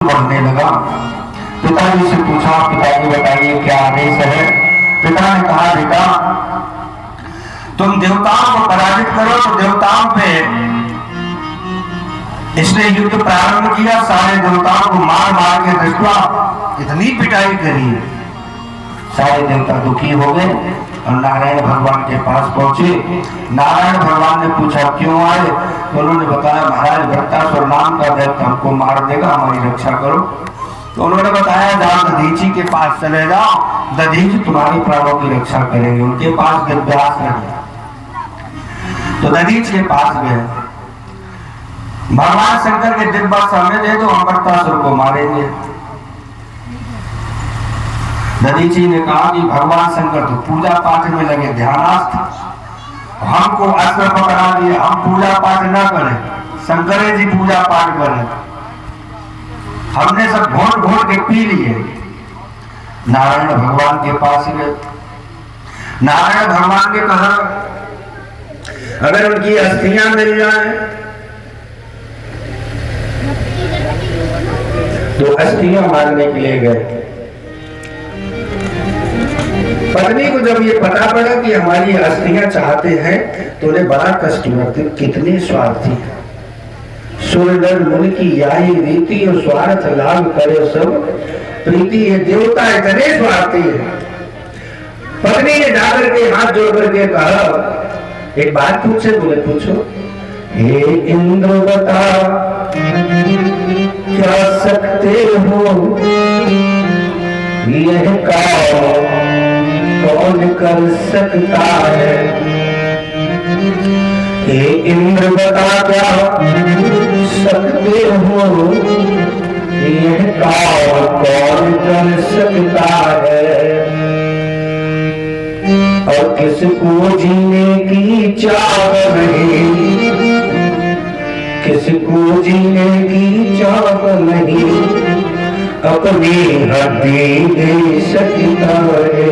बढ़ने लगा। पिताजी से पूछा, पिताजी बताइए क्या आदेश है। पिता ने कहा, बेटा तुम देवताओं को पराजित करो। तो देवताओं पे इसने युद्ध प्रारंभ किया। सारे देवताओं को मार मार के दृष्टा इतनी पिटाई करी, सारे देवता दुखी हो गए और नारायण भगवान के पास पहुंचे। नारायण भगवान ने पूछा क्यों आए। तो उन्होंने बताया, महाराज वृत्तासुर नाम का दैत्य हमको मार देगा, हमारी रक्षा करो। तो उन्होंने बताया, जाओ दधीची के पास चले जाओ, दधीची तुम्हारी प्राणों की रक्षा करेंगे। उनके पास दिव्यास रहे तो दधीच के पास गए। भगवान शंकर के दिव्य सामने दे दो, हम वृत्तासुर को मारेंगे। दधीची ने कहा कि भगवान शंकर तो पूजा पाठ में लगे, ध्यानस्थ, हमको अस्त्र पकड़ा दिए, हम पूजा पाठ न करें, शंकर जी पूजा पाठ करें। हमने सब घोट घोट के पी लिए। नारायण भगवान के पास गए। नारायण भगवान ने कहा, अगर उनकी अस्थियां मिल जाएं तो अस्थियां मारने के लिए गए। पत्नी को जब ये पता पड़ा कि हमारी अस्थियां चाहते हैं तो उन्हें बड़ा कष्ट हुआ। कितनी स्वार्थी है। सुरनर मुनि की यही रीति और स्वार्थ लाभ करे सब प्रीति। ये देवता इतने स्वार्थी है। पत्नी ने जाकर के हाथ जोड़ करके कहा, एक बात पूछे। बोले पूछो। हे इंद्र बता क्या सकते हो, यह काम कौन कर सकता है। हे इंद्र बता क्या सकते हो, यह काम कौन कर सकता है। और किसको जीने की चाह नहीं, किसको जीने की चाह नहीं, अपनी हड्डी दे सकता है।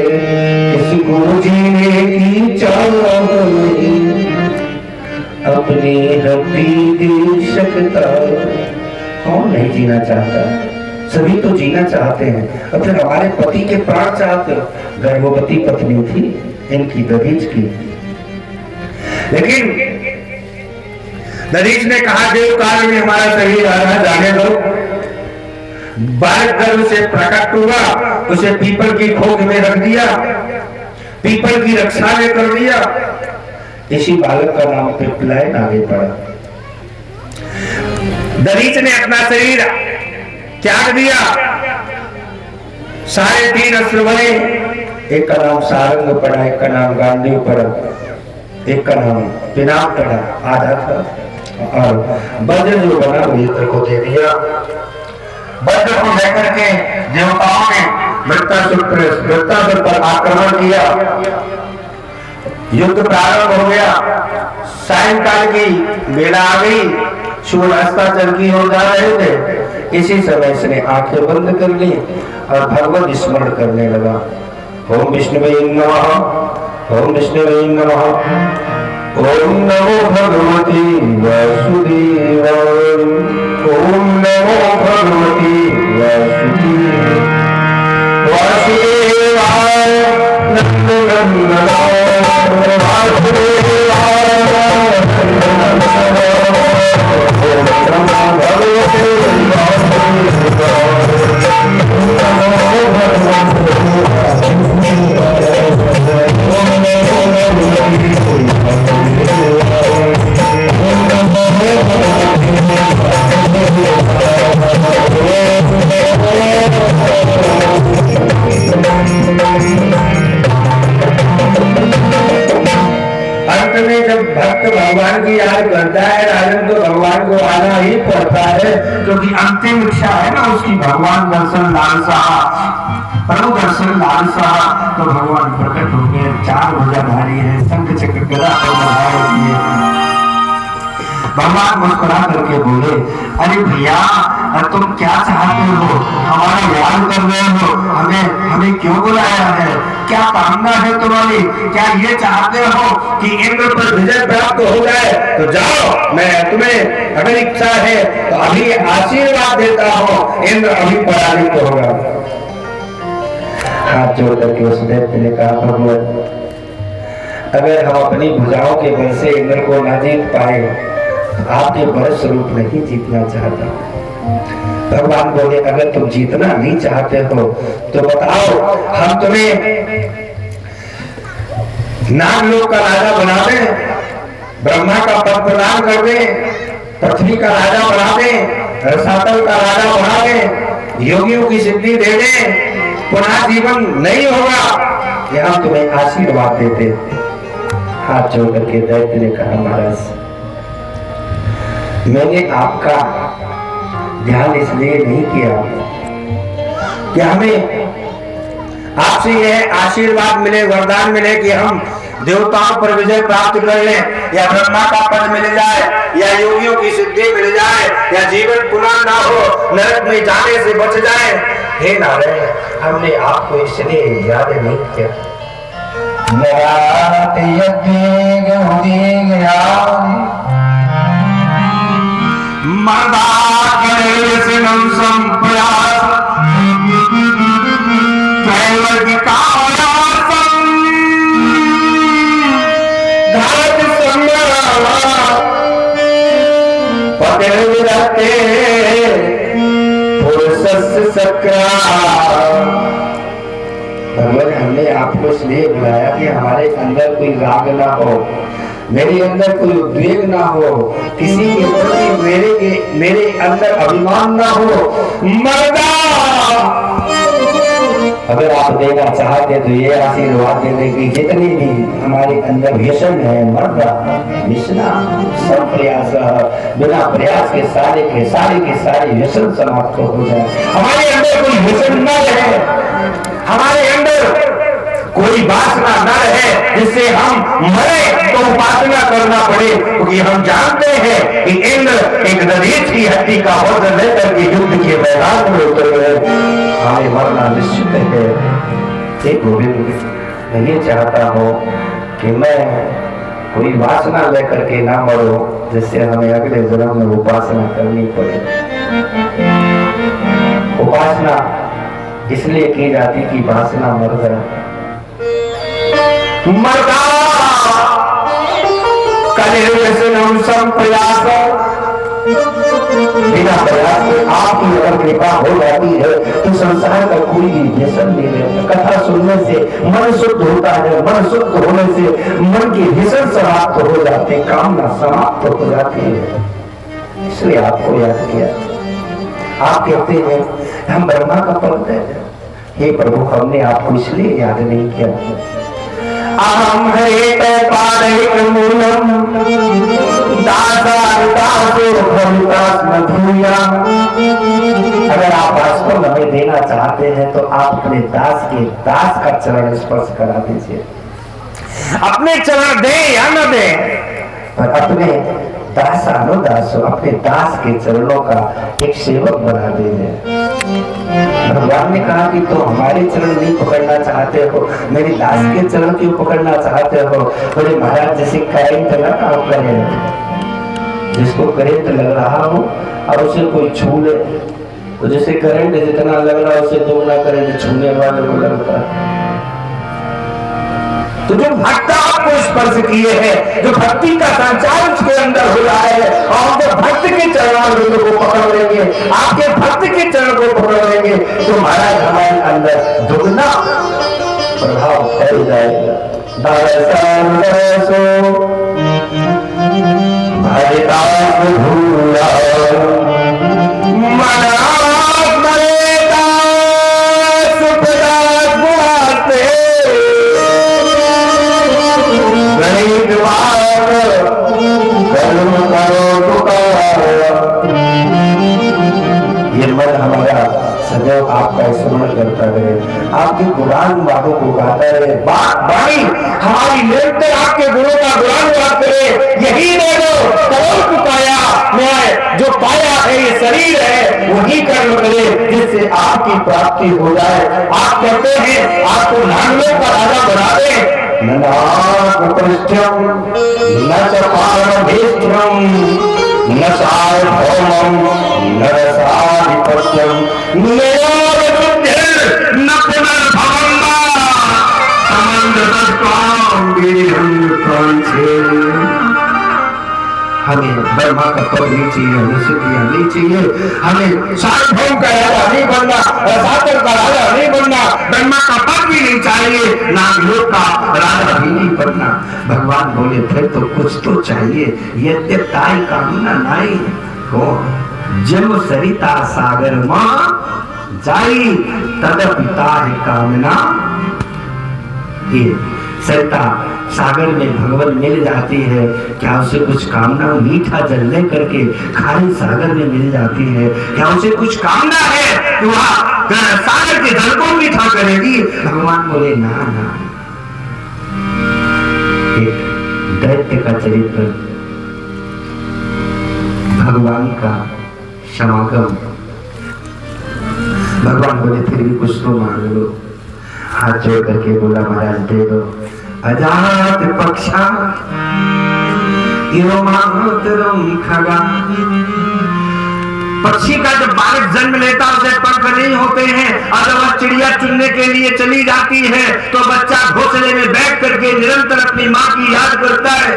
किसको जीने की चाह नहीं, अपनी हड्डी दे सकता है। कौन नहीं जीना चाहता, सभी तो जीना चाहते हैं। और फिर हमारे पति के प्राण चाहते। गर्भवती पत्नी थी इनकी, दधीच की। लेकिन दधीच ने कहा, देव काल में हमारा शरीर आधा जाने दो। बालक गर्भ से प्रकट हुआ, उसे पीपल की खोज में रख दिया, पीपल की रक्षा में कर दिया। इसी बालक का नाम पिपलायन आगे पड़ा। दधीच ने अपना शरीर त्याग दिया। सारे 3 अस्त्र बने। एक का नाम सारंग पड़ा, एक का नाम गांडीव पड़ा, एक का नाम पिनाक पड़ा, आधा था। और वज्र जो बना मित्र को दे दिया। वज्र को लेकर के देवताओं ने वृत्तासुर पर आक्रमण किया। युद्ध प्रारंभ हो गया। सायंकाल की बेला आ गई, सूर्य अस्ताचल की ओर जा रहे थे। इसी समय इसने आंखें बंद कर ली और भगवत स्मरण करने लगा। ओम विष्णुवे नमः, ओम विष्णुवे नमः, ओम नमो भगवती वासुदेवाय, ओम नमो भगवती वासुदेवाय, वासुदेवाय नंदनंदनाय, वासुदेवाय नंदनंदनाय, ओम नमो भगवते वासुदेवाय, नमो भगवते अंत में जब भक्त भगवान की याद करता है राजन, तो भगवान को आना ही पड़ता है, क्योंकि अंतिम इच्छा है ना उसकी, भगवान दर्शन लालसा, प्रभु दर्शन लालसा। तो भगवान प्रकट हो गए। 4 भुजाधारी है, शंख चक्र गदा भगवान मुस्कुरा करके बोले, अरे भैया तुम क्या चाहते हो, हमारा याद कर रहे हो, हमें क्यों बुलाया है, क्या कामना है तुम्हारी, क्या ये चाहते हो कि इंद्र पर विजय प्राप्त हो जाए? तो जाओ, मैं तुम्हें अगर इच्छा है तो अभी आशीर्वाद देता हूँ, इंद्र अभी पराजित होगा। हाथ जोड़ करके उस दैत्य ने कहा, भगवान अगर हम अपनी भुजाओं के बल से इंद्र को न जीत पाए, आपके बल स्वरूप नहीं जीतना चाहता। भगवान बोले, अगर तुम जीतना नहीं चाहते हो तो बताओ, हम तुम्हें नागलोक का राजा बना दें, ब्रह्मा का पद प्रदान कर दें, पृथ्वी का राजा बना दें, रसातल का राजा बना दें, योगियों की सिद्धि दे दें, पुनः जीवन नहीं होगा, ये हम तुम्हें आशीर्वाद देते। हाथ जोड़ करके दैत्य ने कहा, महाराज मैंने आपका ध्यान इसलिए नहीं किया कि हमें आपसे यह आशीर्वाद मिले, वरदान मिले कि हम देवताओं पर विजय प्राप्त कर लें, या ब्रह्मा का पद मिल जाए, या योगियों की सिद्धि मिल जाए, या जीवन पुनः ना हो, नरक में जाने से बच जाए। हे नारायण, हमने आपको इसलिए याद नहीं किया। भगवान हमने आपको इसलिए बुलाया कि हमारे अंदर कोई राग ना हो, मेरे अंदर कोई उद्वेग ना हो, किसी के प्रति मेरे अंदर अभिमान ना हो। मर्दा अगर आप देना चाहते तो ये आशीर्वाद दे दें कि जितनी भी हमारे अंदर व्यसन है, मर्दा विष्णा सब प्रयास, बिना प्रयास के सारे व्यसन समाप्त हो जाए। हमारे अंदर कोई व्यसन न रहे, हमारे अंदर कोई वासना न रहे जिससे हम मरे तो उपासना करना पड़े, क्योंकि हम जानते हैं कि इंद्र एक नरेश की हड्डी का वजन लेकर के युद्ध के मैदान में उतर गए। हमें मरना निश्चित है। एक गोविंद, मैं ये चाहता हूँ कि मैं कोई वासना लेकर के ना मरो, जिससे हमें अगले जन्म में उपासना करनी पड़े। उपासना इसलिए की जाती कि वासना मर जाए। मर्दा बिना प्रयास के आपकी अगर कृपा हो जाती है तो संसार का कोई भी व्यसन नहीं रहता। कथा सुनने से मन शुद्ध होता है, मन शुद्ध होने से मन की व्यसन समाप्त हो जाते, कामना समाप्त हो जाती है। इसलिए आपको याद किया। आप कहते हैं हम ब्रह्मा का पद है, हे प्रभु हमने आपको इसलिए याद नहीं किया। अहम हरेत पादैकमूलम दासानुदासो भवितास्म भूया। अगर आप वास्तव में हमें देना चाहते हैं तो आप अपने दास के दास का चरण स्पर्श करा दीजिए। अपने चरण दे या न दे, पर अपने दासानुदासो अपने दास के चरणों का एक सेवक बना दीजिए। भगवान ने कहा कि तो हमारे चरण नहीं पकड़ना चाहते हो, मेरे दास के चरण क्यों पकड़ना चाहते हो? बोले महाराज जैसे करंट ना काम करे, जिसको करंट लग रहा हो और उसे कोई छू ले तो जैसे करंट जितना लग रहा है उससे दोगुना करंट छूने वाले को लगता है। तो जो भक्त आपको स्पर्श किए हैं, जो भक्ति का संचार उसके अंदर हो रहा है, और जो भक्त के चरण को पकड़ लेंगे, आपके भक्त के चरण को पकड़ लेंगे तो महाराज हमारे अंदर दुगना प्रभाव फैल जाएगा। ये मन हमारा सदैव आपका स्मरण करता रहे, आपके गुणान वादों को गाता रहे। भाई हमारी निरंतर आपके गुणों का गुणान गाते रहे। यही दे दो करोड़ पाया, मैं जो पाया है ये शरीर है, वही कर्म करे जिससे आपकी प्राप्ति हो जाए। आप कहते हैं आपको नांगलों का राजा बना दे, न नागपृष्ठ्यम न च पारमेष्ठ्यम न सार्वभौमम न रसाधिपत्यम न पुनर्भवम हमें ब्रह्मा का पद नहीं चाहिए, हमें सिद्धियां नहीं चाहिए, हमें सार्वभौम का राजा नहीं बनना, रसातल का राजा नहीं बनना, ब्रह्मा का पद भी नहीं चाहिए, नागलोक का राजा भी नहीं बनना। भगवान बोले फिर तो कुछ तो चाहिए। यद्यताई कामना नाई हो जन्म सरिता सागर मां जाई तदपिता है कामना। ये सरिता सागर में भगवान मिल जाती है, क्या उसे कुछ कामना? मीठा जल ले करके खारी सागर में मिल जाती है, क्या उसे कुछ कामना है कि वह सागर के जल को मीठा करेगी? भगवान बोले ना ना। एक दैत्य का चरित्र, भगवान का समागम। भगवान बोले फिर भी कुछ तो मांग लो। हाथ जोड़ करके बोला महाराज दे दो। अजात पक्षा खगा। पक्षी का जब बालक जन्म लेता है उसे पंख नहीं होते हैं, और जब वह चिड़िया चुनने के लिए चली जाती है तो बच्चा घोंसले में बैठ करके निरंतर अपनी माँ की याद करता है।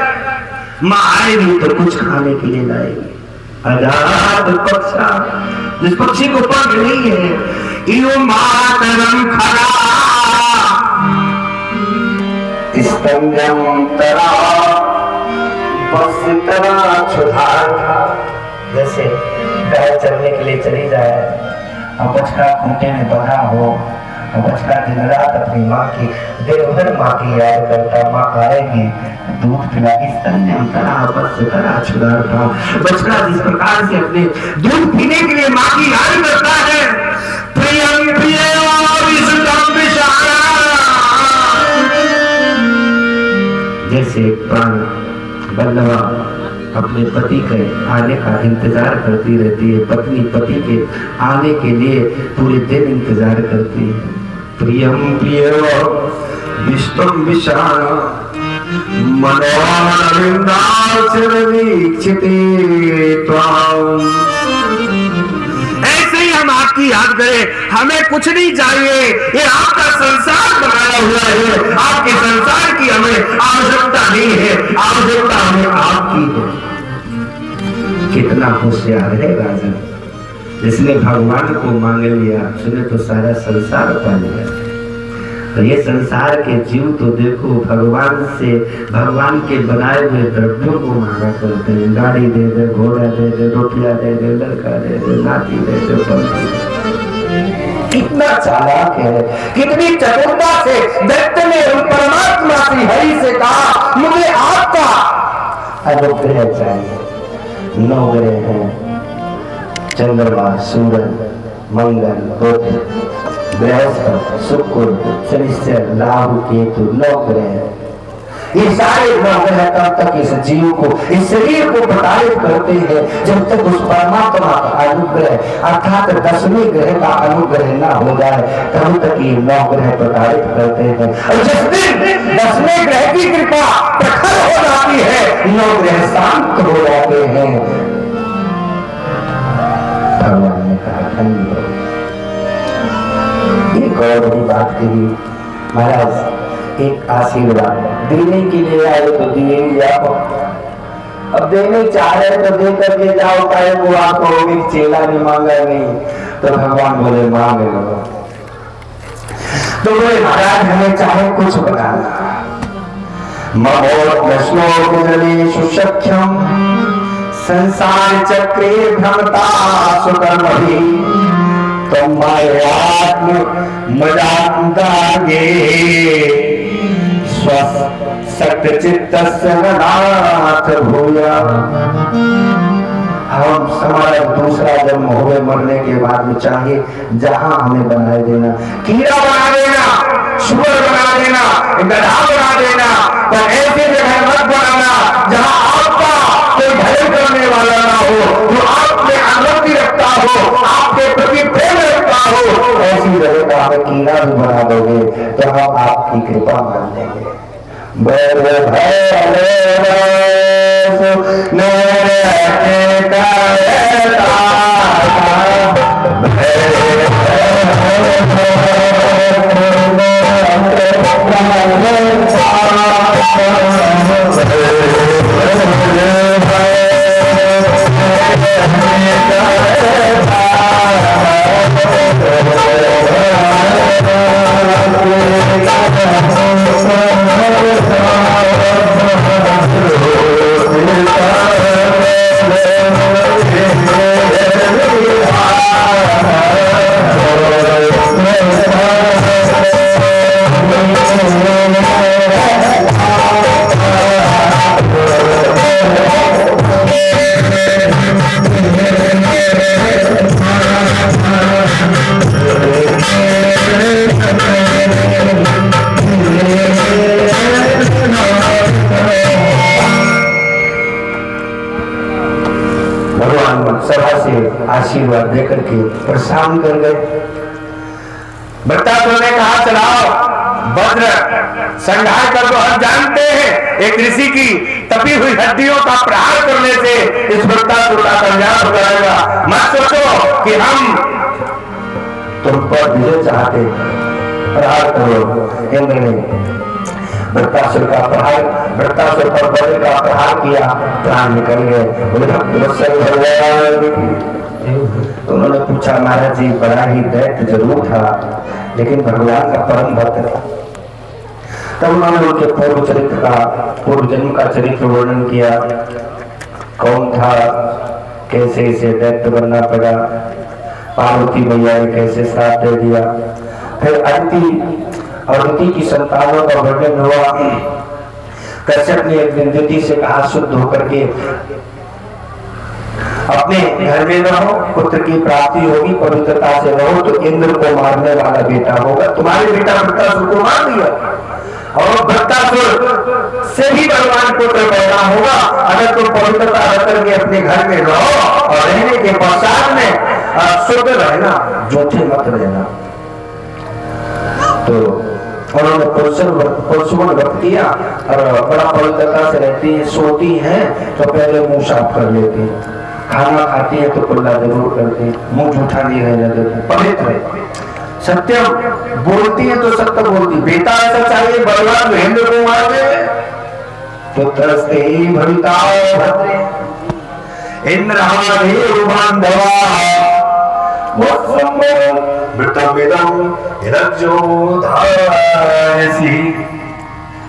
माँ आएगी तो कुछ खाने के लिए लाएगी। अजात पक्षा, जिस पक्षी को पंख नहीं है, इयो मातरम खगा स्तंभम तरा बस तरा छुधार। जैसे गाय चलने के लिए चली जाए और बछड़ा खूंटे में बंधा हो, और बछड़ा दिन रात अपनी माँ की दिन भर माँ की याद करता, माँ आएगी दूध पिलाएगी। स्तंभम तरा बस तरा छुधार था। बछड़ा जिस प्रकार से अपने दूध पीने के लिए माँ की याद करता है, प्रियम प्रिय जैसे प्राण बल्लवा अपने पति के आने का इंतजार करती रहती है, पत्नी पति के आने के लिए पूरे दिन इंतजार करती है। प्रियम प्रिय विष्णु विशाल ऐसे ही हम आपकी याद करें, हमें कुछ नहीं चाहिए। ये आपका संसार बनाया हुआ है, आपके संसार की हमें आवश्यकता नहीं है, आवश्यकता हमें आपकी है। कितना होशियार है राजा, जिसने भगवान को मांग लिया, उसने तो सारा संसार पा लिया। तो ये संसार के जीव तो देखो भगवान से, भगवान के बनाए हुए द्रव्यों को मांगा करते हैं। गाड़ी दे दे, घोड़ा दे दे, रुपया दे दे, लड़का दे दे, नाती दे दे, कितना चालाक है, कितनी चतुरता से दैत्य ने परमात्मा श्री हरि से कहा मुझे आपका अनुग्रह चाहिए। 9 ग्रह हैं, चंद्रमा, सूरज, मंगल, बुध, बृहस्पति, शुक्र, शनिश्चर, राहु, केतु, 9 ग्रह। ये सारे 9 ग्रह तब तक इस जीव को, इस शरीर को प्रताड़ित करते हैं जब तक उस परमात्मा का अनुग्रह अर्थात 10वें ग्रह का अनुग्रह न हो जाए, तब तक ये 9 ग्रह प्रताड़ित करते हैं। और जिस दिन 10वें ग्रह की कृपा प्रखर हो जाती है, 9 ग्रह शांत हो जाते हैं। भगवान ने कहा धन्य हो। एक और बड़ी बात कही महाराज, एक आशीर्वाद देने के लिए आए तो दिए जाओ, अब देने चाह रहे तो दे करके जाओ, चाहे वो आपको एक चेला ने मांगा नहीं तो भगवान बोले मांग लो। तो बोले महाराज हमें चाहे कुछ बनाना, ममोर श्लोक जले सुसख्यम संसार चक्रे भ्रमता सुकर्मभि तुम मायात्म मजांगे स्वसक्त चित्तस्य नाथ भूया। हम हमारा दूसरा जन्म होवे मरने के बाद में चाहिए जहां हमें बना देना, कीड़ा बना देना, शुगर बना देना, गधा बना देना, पर ऐसे जगह मत बनाना जहां आपका कोई भय करने वाला ना हो, जो आप में अनुमति रखता हो, आपके प्रति प्रेम रखता हो। ऐसी जगह को हमें कीड़ा भी बना दोगे तो हम आपकी कृपा मान लेंगे। आशीर्वाद देकर के प्रशांत कर गए। वृत्तासुर ने कहा चलाओ वज्र संहार कर दो। हम जानते हैं एक ऋषि की तपी हुई हड्डियों का प्रहार करने से इस वृत्तासुर का कल्याण हो जाएगा। मत सोचो कि हम तुम पर विजय चाहते, प्रहार करो। इंद्र ने वृत्तासुर पर वज्र का प्रहार किया, प्राण निकल गए। तो उन्होंने पूछा महाराज जी बड़ा ही दैत्य जरूर था लेकिन भगवान का परम भक्त था। तब उन्होंने उनके पूर्व जन्म का चरित्र वर्णन किया, कौन था, कैसे इसे दैत्य बनना पड़ा, पार्वती मैया ने कैसे साथ दे दिया। फिर अदिति की संतानों का वर्णन हुआ। कश्यप ने एक दिन दिति से कहा शुद्ध होकर के अपने घर में रहो, पुत्र की प्राप्ति होगी, पवित्रता से रहो तो इंद्र को मारने वाला बेटा होगा। तुम्हारे बेटा वृत्तासुर को मार दिया और वृत्तासुर से भी भगवान पुत्र पैदा होगा अगर तुम पवित्रता रख करके अपने घर में रहो और रहने के पश्चात में शुद्ध रहना, झूठे मत रहना। तो उन्होंने पुरुषों व्रत किया और बड़ा पवित्रता से रहती है, सोती है तो पहले मुंह साफ कर लेती है, खाना खाती है तो कुल्ला जरूर करती है, मुंह झूठा नहीं रहने देती, पवित्र है। सत्य बोलती है तो सत्य बोलती। बेटा ऐसा चाहिए बलवान महेंद्र को मार दे तो तरसते ही भविता भद्रे इंद्र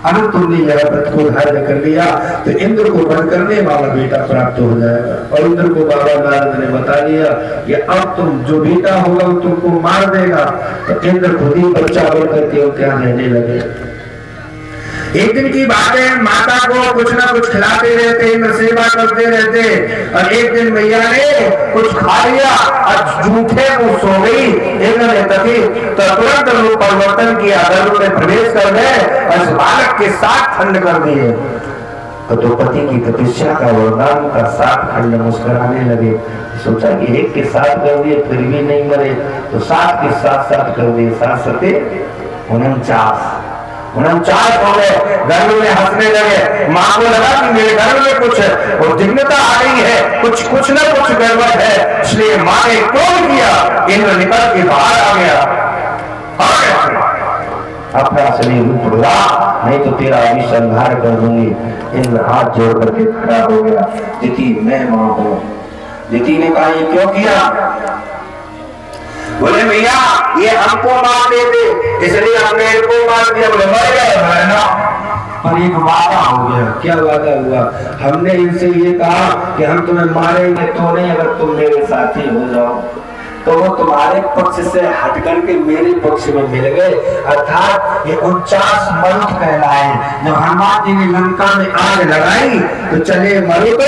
अगर तुमने यह व्रत को धारण कर लिया तो इंद्र को वध करने वाला बेटा प्राप्त हो जाएगा। और इंद्र को बाबा नारद ने बता दिया कि अब तुम जो बेटा होगा वो तुमको मार देगा। तो इंद्र खुद ही बच्चा बन करके क्या रहने लगे। एक दिन की बात है, माता को कुछ ना कुछ खिलाते रहते, इंद्र सेवा करते रहते और एक दिन मैया ने कुछ खा लिया और झूठे मुंह सो गई। इंद्र ने तभी तो तुरंत रूप परिवर्तन किया, गर्भ में प्रवेश कर गए और इस बालक के 7 खंड कर दिए। तो द्रौपदी की तपस्या का वरदान का 7 खंड मुस्कुराने लगे। सोचा कि एक के 7 कर दिए फिर भी नहीं मरे तो 7 के 7 कर दिए, 7 सते 49 हो गए। गर्भ में हंसने लगे। माँ को लगा कि मेरे गर्भ में कुछ दिग्नता आ गई है, कुछ ना कुछ गड़बड़ है, इसलिए माँ ने क्रोध किया। इंद्र निकल के बाहर आ गया, अपना शरीर उड़ा, नहीं तो तेरा अभी संहार कर दूंगी। इंद्र हाथ जोड़ करके खड़ा हो गया। दिति मैं माँ हूँ। दिति ने कहा ये क्यों किया? बोले भैया ये हमको मार देते इसलिए हमने इनको मार दिया। बोले मर गए ना। और एक वादा हो गया। क्या वादा हुआ? हमने इनसे ये कहा कि हम तुम्हें मारेंगे तो नहीं, अगर तुम मेरे साथी हो जाओ। तो वो तुम्हारे पक्ष से हट करके मेरे पक्ष में मिल गए। अर्थात ये 49 मरुत कहलाए। जब हनुमान जी ने लंका में आग लगाई तो चले मरुत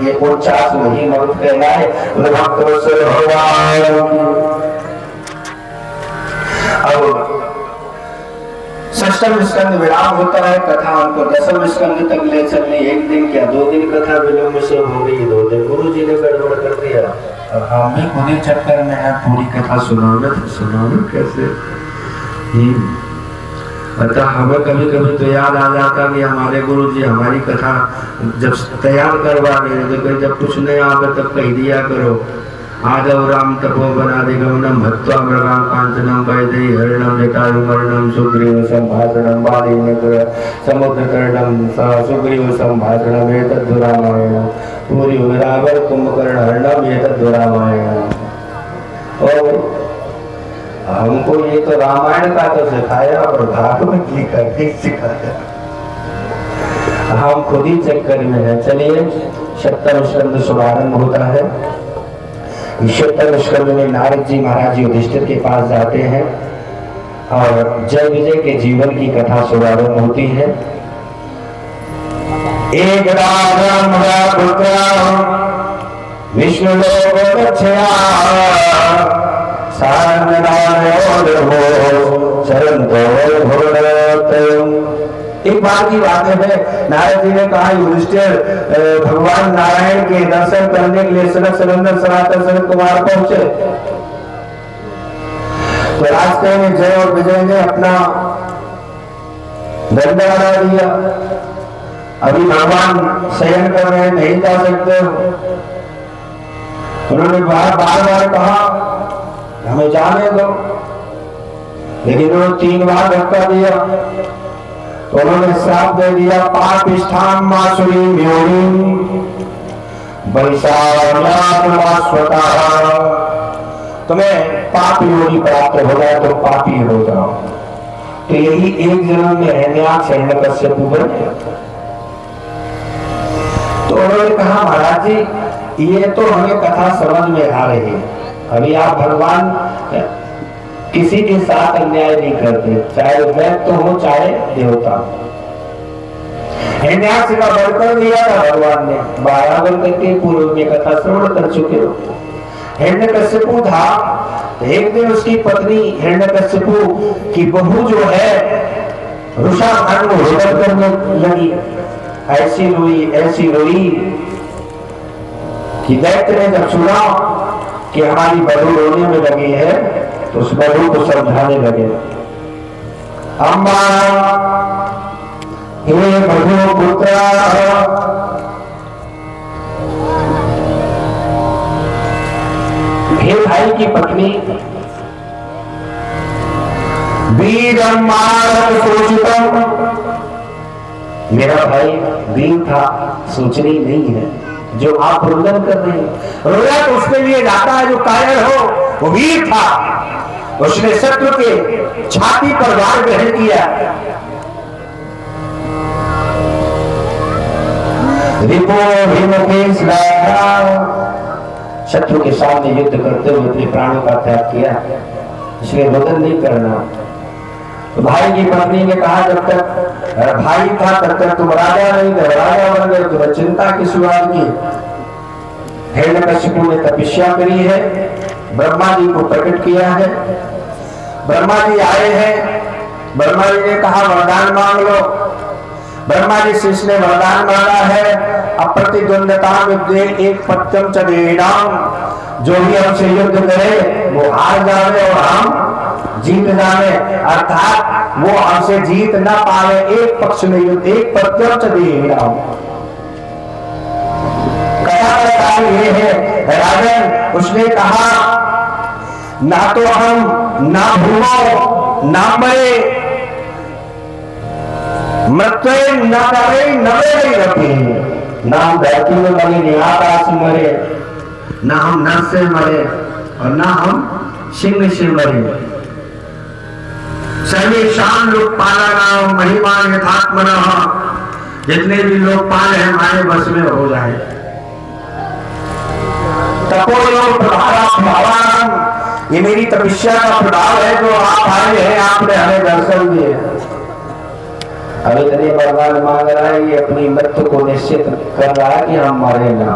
ये 49 वही मरुत कहलाए। भक्त वत्सल भगवान। अब षष्ठम स्कंद विराम होता है, कथा हमको दसम स्कंद तक ले चलनी। एक दिन क्या 2 दिन कथा विलंब से हो गई, 2 दिन गुरु जी ने गड़बड़ कर दिया। और हम भी खुद ही चक्कर में है, पूरी कथा सुनाना कैसे। अतः हमें कभी कभी तो याद आ जाता कि हमारे गुरु जी हमारी कथा जब तैयार करवा रहे तो जब कुछ नहीं आवे तब कह दिया करो। आदव राम तपोवनादिगमनम भक्त्वा मृगां कांचनम वैदेही हरिणम जटायुमर्णम सुग्रीव संभाषणम बालीनगर समुद्रतरणम सुग्रीव संभाषणम एतद्रामायणम पूरी विरावर कुंभकर्ण हरणम एतद्रामायणम। और हमको ये तो रामायण का तो सिखाया और भागवत जी का भी सिखाया, हम खुद ही चक्कर में है। चलिए सप्तम स्कंद शुभारंभ होता है। सप्तम स्कंद में नारद जी महाराज युधिष्ठिर के पास जाते हैं और जय विजय के जीवन की कथा शुभारंभ होती है। एक विष्णु एक बार की बात है, नारद जी ने कहा युधिष्ठिर भगवान नारायण के दर्शन करने के लिए सनक सनंदन सनातन सनत कुमार पहुंचे। तो रास्ते में जय और विजय ने अपना दंड लगा दिया। अभी भगवान शयन कर रहे, नहीं जा सकते। उन्होंने बार बार कहा हमें जाने दो, लेकिन उन्होंने 3 बार धक्का दिया। उन्होंने श्राप दे दिया, पापिष्ठाम मासुरी म्योरी तुम्हें पाप योनि प्राप्त हो जाए तो पापी हो जाओ। तो यही एक जन्म में हिरण्यकश्यप बने। तो उन्होंने कहा महाराज जी ये तो हमें कथा समझ में आ रही है, अभी आप भगवान किसी के साथ अन्याय नहीं करते, चाहे दैत्य हो चाहे देवता। हिरण्याक्ष का वध कर दिया था भगवान ने, 12 वर्ष करके पूर्व में कथा श्रवण कर चुके हो। हिरण्यकश्यपु था, एक दिन उसकी पत्नी हिरण्यकश्यपु की बहू जो है रुषा रोदन करने लगी। ऐसी रोई कि दैत्य ने जब सुना कि हमारी बहू रोने में लगी है तो उस बहू को समझाने लगे, अम्मा हे बहू पुत्र हे भाई की पत्नी वीरम सोचितम, मेरा भाई वीर था, सोचनी नहीं है जो आप रुदन कर रहे हैं। रोया तो उसके लिए जाता है जो कायर हो, वो वीर था, उसने शत्रु के छाती पर वार ग्रहण किया। शत्रु के सामने युद्ध करते हुए अपने प्राणों का त्याग किया, इसलिए रुदन नहीं करना। तो भाई की पत्नी ने कहा जब तक भाई था तब तक तुम राजा नहीं थे, राजा बन गए, तुम्हें चिंता किस बात की। हिरण्यकश्यप ने तपस्या करी है, ब्रह्मा जी को प्रकट किया है। ब्रह्मा जी आए हैं, ब्रह्मा जी ने कहा वरदान मांग लो। ब्रह्मा जी शिष्य ने वरदान मांगा है, अप्रतिद्वंदता में एक पत्यम च देनाम, जो भी हमसे युद्ध करे वो हार जावे और हम जीत जावे, अर्थात वो हमसे जीत ना पावे। एक पक्ष में युद्ध, एक पत्यम च देनाम। ये है राजन, उसने कहा ना तो हम ना भूलो ना मरे, मृत्यु न करे नवे रखे, ना हम धरती में मरे नहीं आकाश में मरे, ना हम नर से मरे और ना हम सिंह से मरे। सर्वेशान लोग पाला नाम महिमा यथात्मना, जितने भी लोग पाले हैं हमारे बस में हो जाए। ये मेरी तपस्या का प्रभाव है जो आप आए हैं, आपने हमें दर्शन दिए। अब इतने वरदान मांग रहा है, ये अपनी मृत्यु को निश्चित कर रहा है कि हम मरे ना।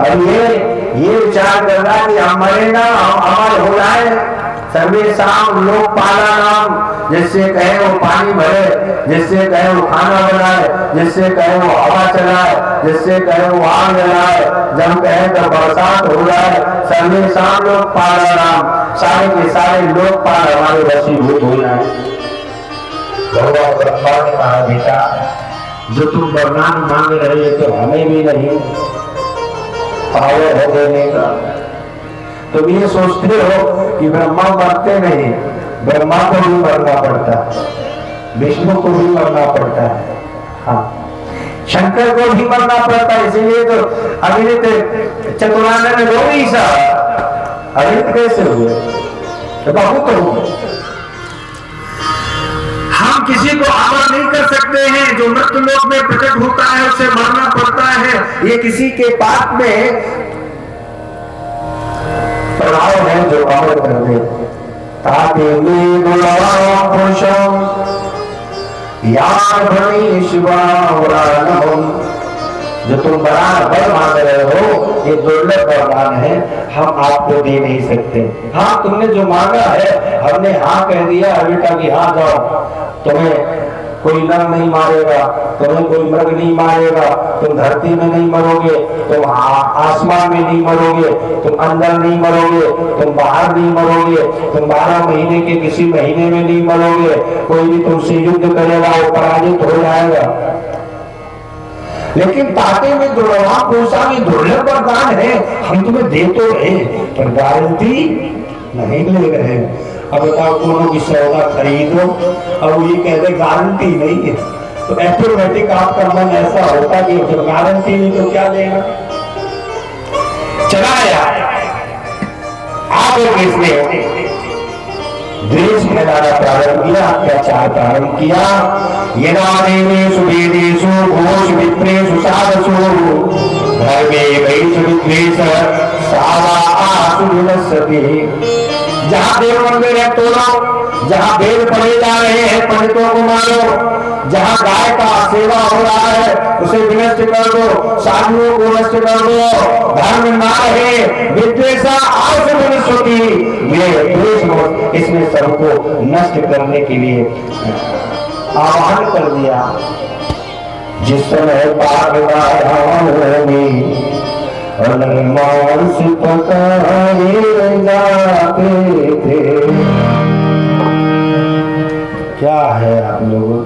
अब ये विचार कर रहा है कि हम मरे ना, हम अमर हो जाए। सर्वेषां लोकपालानां, जिससे कहे वो पानी भरे, जिससे कहे वो खाना बनाए, जिससे कहे वो हवा चलाए, जिससे कहे वो आग जलाए, जब कहे तो बरसात हो जाए। सर्वेषां लोकपालानां, सारे के सारे लोकपाल हमारे वशीभूत हो जाए। भगवान ब्रह्मा ने कहा, बेटा जो तुम वरदान मांग रहे हो तो हमें भी नहीं पावर हो देने का। तुम ये सोचते हो कि ब्रह्मा मरते नहीं, ब्रह्मा को भी मरना पड़ता है, विष्णु को भी मरना पड़ता है, हाँ शंकर को भी मरना पड़ता है। इसीलिए तो अभिनीत चतुरानंद रोगी सा अभिनीत कैसे हुए, तो बहुत हुए। हम किसी को अमर नहीं कर सकते हैं, जो मृत्यु लोक में प्रकट होता है उसे मरना पड़ता है। ये किसी के पाप में प्रभाव है जो अमर कर दे। ताते में दुर्लभ पुरुषों यार भणी शिवावरणम, जो तुम बल मांग रहे हो ये दुर्लभ वरदान है, हम आपको दे नहीं सकते। हाँ तुमने जो मांगा है हमने हाँ कह दिया बेटा कि हाँ जाओ, तुम्हें कोई नर नहीं मारेगा, तुम्हें कोई मृग नहीं मारेगा, तुम धरती में नहीं मरोगे, तुम आसमान में नहीं मरोगे, तुम अंदर नहीं मरोगे, तुम बाहर नहीं मरोगे, तुम 12 महीने के किसी महीने में नहीं मरोगे, कोई भी तुमसे युद्ध करेगा वो पराजित हो जाएगा। लेकिन ताते में दुर्लभ पूषा में दुर्लभ वरदान है, हम तुम्हें दे तो रहे पर गारंटी नहीं ले रहे। अब बताओ कोनो की सौदा खरीदो अब ये कहते गारंटी नहीं है, तो ऑटोमेटिक आपका मन ऐसा होता कि जब गारंटी नहीं तो क्या लेना। चला यार आप किसने द्वेष फैलाना प्रारंभ किया, अत्याचार प्रारंभ किया। यदादेवेषु वेदेषु घोष विप्रेषु साधसु धर्मे वैषु विद्वेष सावा आसु विनश्यति। जहाँ देव मंदिर है तोड़ो, जहाँ वेद पढ़े जा रहे हैं पंडितों को मारो, जहाँ गाय का सेवा हो रहा है उसे विनष्ट कर दो, साधुओं को नष्ट कर दो। धर्म ना है विद्वेषा आस विनश्यति, ये द्वेष इसने सबको नष्ट करने के लिए आह्वान कर दिया। जिस समय पार मांस पकाए जाते थे। क्या है आप लोगों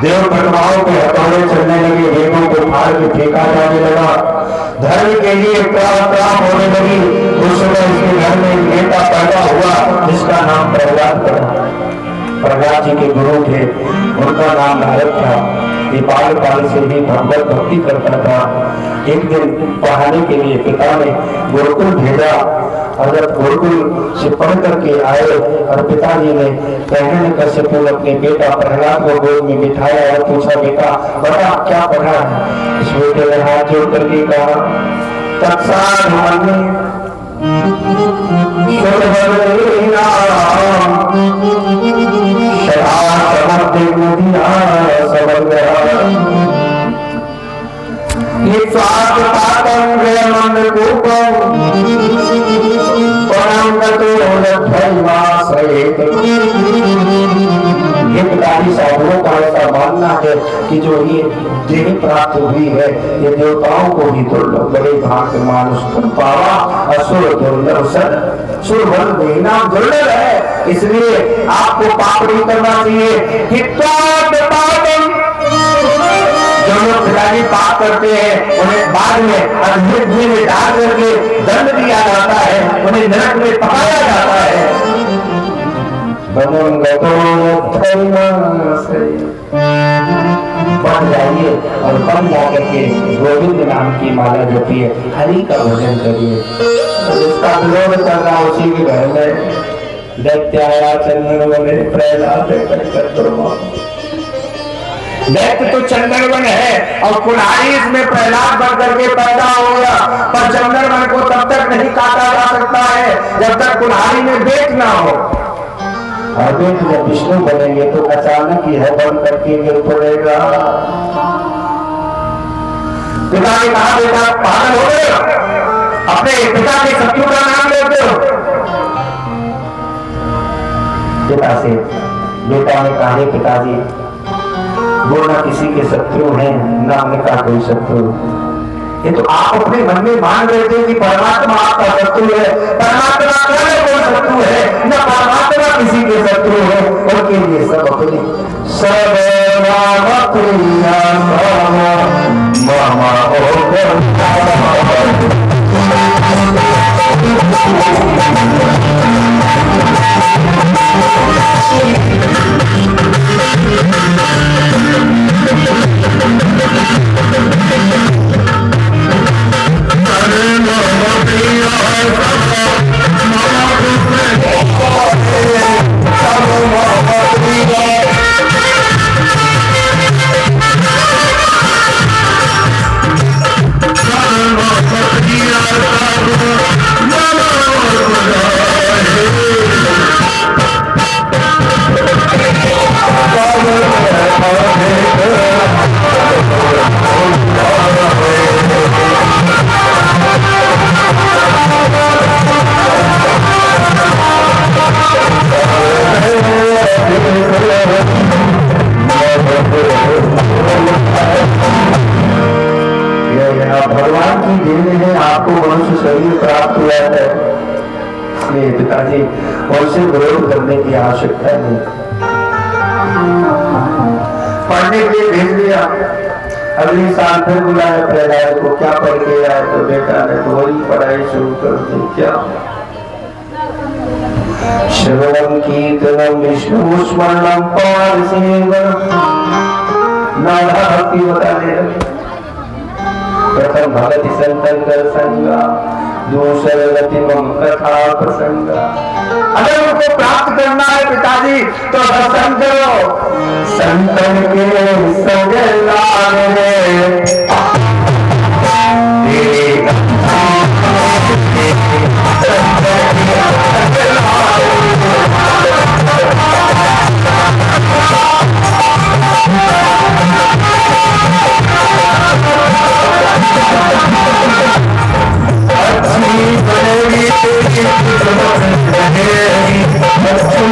देव प्रतिमाओं के हथौड़े चलने लगे, वेदों को फाड़ के फेंका जाने लगा, धर्म के लिए काम होने लगी। उस समय इसके घर में एक नेता पैदा हुआ जिसका नाम प्रहलाद था। प्रहलाद जी के गुरु थे, उनका नाम नारद था। ये बाल से ही भगवत भक्ति करता था। एक दिन पढ़ाने के लिए पिता ने गुरुकुल भेजा और जब गुरुकुल से पढ़ करके आए और पिताजी ने पहले कश्यप अपने बेटा प्रहलाद को गोद में बिठाया और पूछा, बेटा बता क्या पढ़ा है। इस बेटे ने हाथ जोड़ करके कहा, जो ये देह प्राप्त हुई है ये देवताओं को भी दुर्लभ, बड़े भाग्य मानुष तुम पावा, असुर दुर्लभ सर, सुर बल देना दुर्लभ है। इसलिए आपको पाप नहीं करना चाहिए। जो लोग पिताजी पाप करते हैं उन्हें बाद में अद्भुत में डाल करके दंड दिया जाता है, उन्हें नरक में पकाया जाता है। बढ़ जाइए और बढ़ जाकर के गोविंद नाम की माला जपिए, हरि का भजन करिए। जिसका विरोध कर रहा उसी के घर में दैत्याया चंदन बने प्रहलाद दैत्य तो चंदन वन है और कुल्हाड़ी इसमें प्रहलाद बन करके पैदा हो गया, पर चंदन वन को तब तक नहीं काटा जा सकता है जब तक कुल्हाड़ी में बेट ना हो। और बेट जब विष्णु बनेंगे तो अचानक ही है बन करके गिर पड़ेगा। पिता ने कहा बेटा पागल हो गए, अपने पिता के शत्रु का नाम लेते हो। पिता से बेटा ने कहा हे पिताजी वो ना किसी के शत्रु हैं ना उनका कोई शत्रु। ये तो आप अपने मन में मान रहे थे कि परमात्मा आपका शत्रु है, परमात्मा कोई शत्रु है ना, परमात्मा किसी के शत्रु है। उनके लिए सब अपने सब भगवान की देन है आपको मनुष्य शरीर प्राप्त हुआ है। इसलिए पिताजी और से विरोध करने की आवश्यकता नहीं। पढ़ने के लिए भेज दिया, अगले साल फिर बुलाया प्रहलाद को, क्या पढ़ के आए? तो बेटा ने तो वही पढ़ाई शुरू कर दी। क्या श्रवणम कीर्तनम विष्णु स्मरणम पार सेवनम, नाना भक्ति बता दे। प्रथम भगति संतन कर संगा, दूसरे गति मम कथा प्रसंगा। अगर उनको प्राप्त करना है पिताजी तो दर्शन करो संतन के संग लागे। अच्छी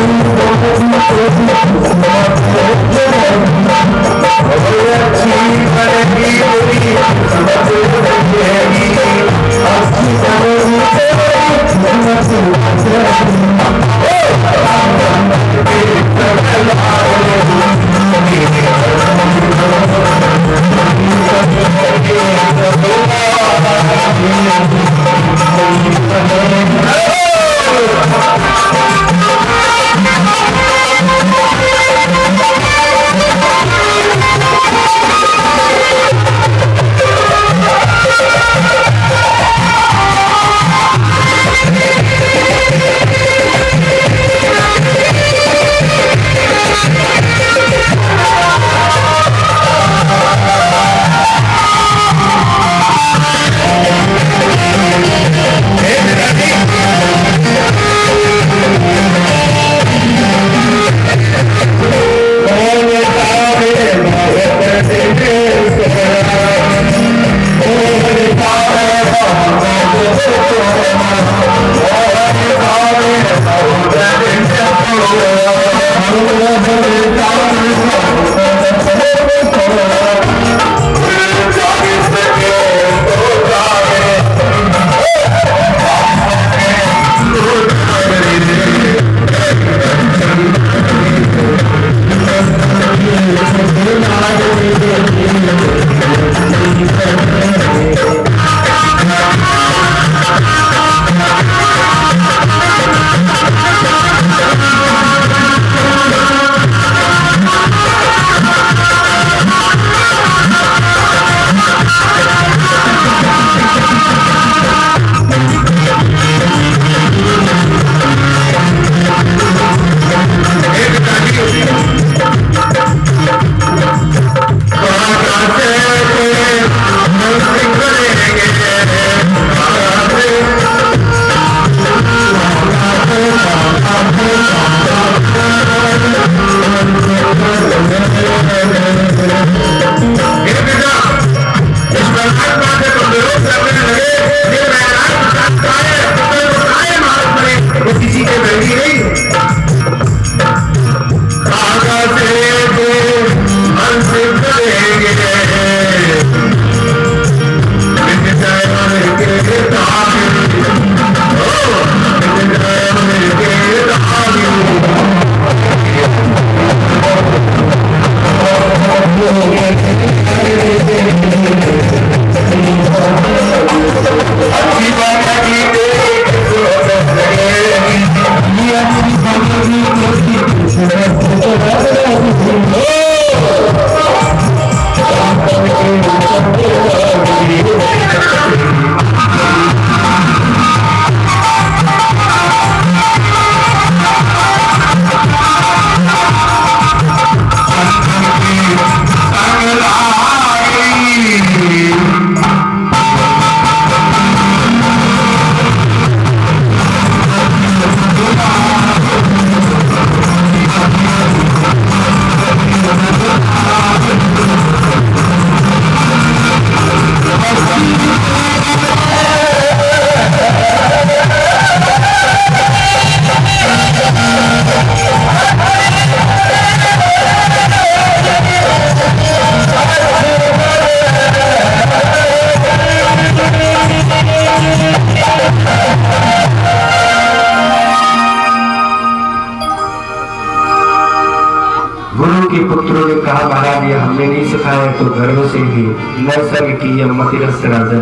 कहा महाराज ये हमने नहीं सिखाया तो गर्व से ही न सर्ग की यह मतिरस राजन,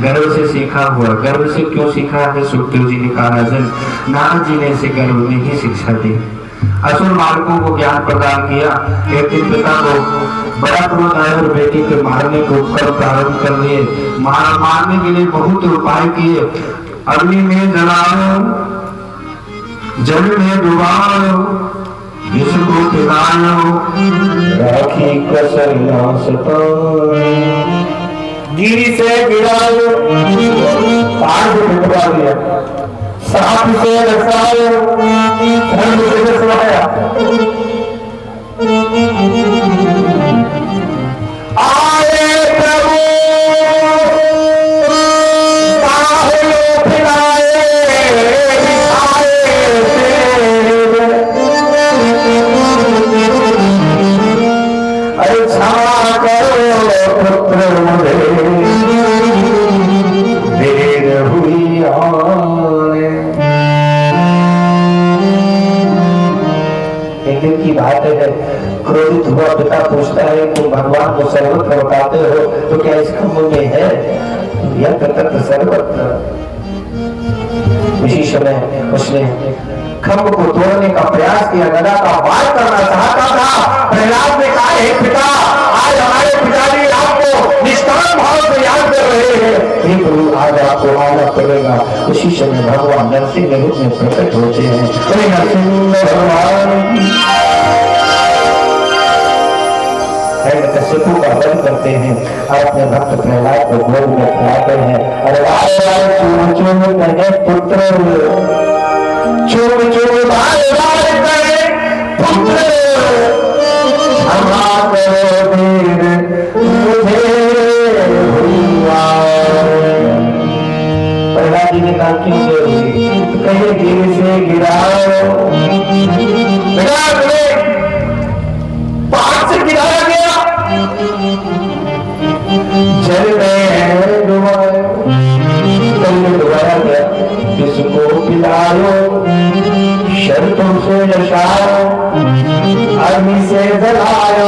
गर्व से सीखा हुआ। गर्व से क्यों सीखा है? सुखदेव जी ने कहा राजन नारद जी ने इसे गर्व में ही शिक्षा दी। असुर बालकों को ज्ञान प्रदान किया। एक दिन पिता को बड़ा क्रोध आया और बेटी के मारने को उपकर प्रारंभ कर दिए। मारने के लिए बहुत उपाय किए। अग्नि में जलाओ, जल में डुबाओ, इसको पिलाओ, राखी कसर ना सताओ, गिरी से गिराओ, पार से बिठवा दिया, सांप से रसाओ, धर्म से रसवाया। आए प्रभु बाहुलों फिराए, अरे क्षमा करो पुत्र मुझे देर हुई आने। एक दिन की बात है, क्रोधित हुआ पिता पूछता है तुम भगवान को सर्वत्र बताते हो तो क्या इसका मुंह में है? यह तत्व सर्वत्र। उसी समय उसने खम्भ को तोड़ने का प्रयास किया, गदा का वार करना चाहता था। प्रहलाद ने कहा हे पिता, आज हमारे पिताजी आपको निष्काम भाव से याद कर रहे हैं, हे प्रभु आज आपको आना पड़ेगा। उसी समय भगवान नरसिंह रूप में प्रकट होते हैं। नरसिंह भगवान कश्यपु का वध करते हैं और अपने भक्त प्रहलाद को गोद में खिलाते हैं। अरे चूम चूम कहे पुत्र, चूम चूम बार बार कहे पुत्र, क्षमा करो देर मुझे हुई आए। प्रहलाद जी ने कहा क्यों देर हुई? तो कहे गिर से गिराओ, पहाड़ से गिराया गया, जल में डुबाया, जल में डुबाया गया, किसको पिलाओ, शर्तों से नशाओ, अग्नि से जलाओ,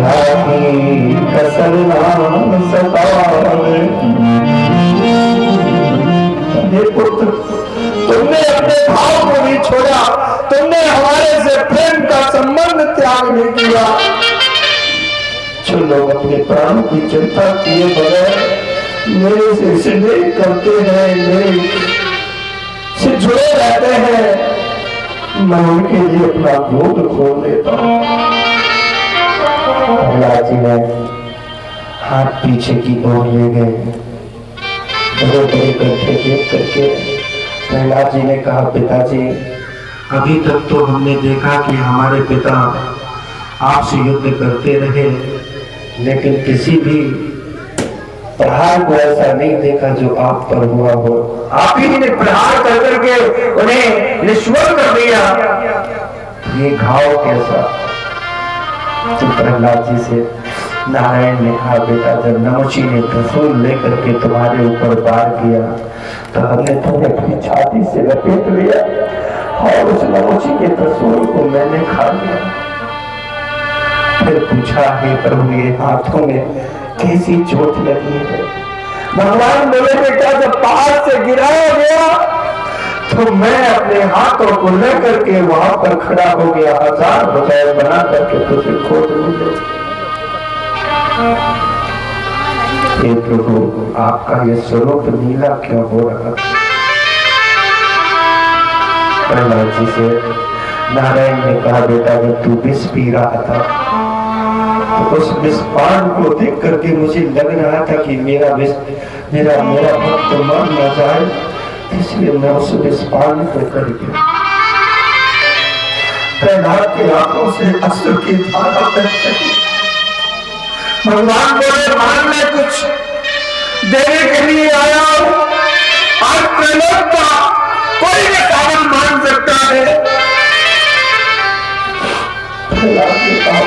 राखी कसर ना सताओ। हे पुत्र, तुमने अपने भाव को नहीं छोड़ा, तुमने हमारे से प्रेम का संबंध त्याग नहीं किया। जो लोग अपने प्राण की चिंता किए बगैर मेरे से स्नेह करते हैं, मेरे से जुड़े रहते हैं, मैं उनके लिए अपना गोद खोल देता हूँ। प्रहलाद जी ने हाथ पीछे की ओर ले गए, बड़े कंठे देख करके प्रहलाद जी ने कहा पिताजी अभी तक तो हमने देखा कि हमारे पिता आपसे युद्ध करते रहे, लेकिन किसी भी प्रहार को ऐसा नहीं देखा जो आप पर हुआ हो। आप ही ने प्रहार कर करके उन्हें निश्चल कर दिया। ये घाव कैसा? तो प्रहलाद जी से नारायण ने कहा बेटा जब नमोची ने त्रिशूल लेकर के तुम्हारे ऊपर वार किया तो हमने तुम्हें अपनी छाती से लपेट लिया और उस नमोची के त्रिशूल को मैंने खा लिया। फिर पूछा हे प्रभु ये हाथों में कैसी चोट लगी है? भगवान बोले बेटा जब पहाड़ से गिराया गया तो मैं अपने हाथों को लेकर के वहां पर खड़ा हो गया, 1000 भुजाएं बना करके तुझे खोद लूंगा। हे प्रभु आपका ये स्वरूप नीला क्यों हो रहा? प्रहलाद जी से नारायण ने कहा बेटा जब तू विष पी रहा था तो उस विषपान को देख करके मुझे लग रहा था कि मेरा भक्त मर न जाए, इसलिए मैं उस विषपान को कर गया। प्रहलाद की आंखों से अश्रु की धारा बह रही। भगवान बोले मान मैं कुछ देने के लिए आया हूं, आज प्रहलाद का कोई भी कारण मान सकता है। प्रहलाद ने कहा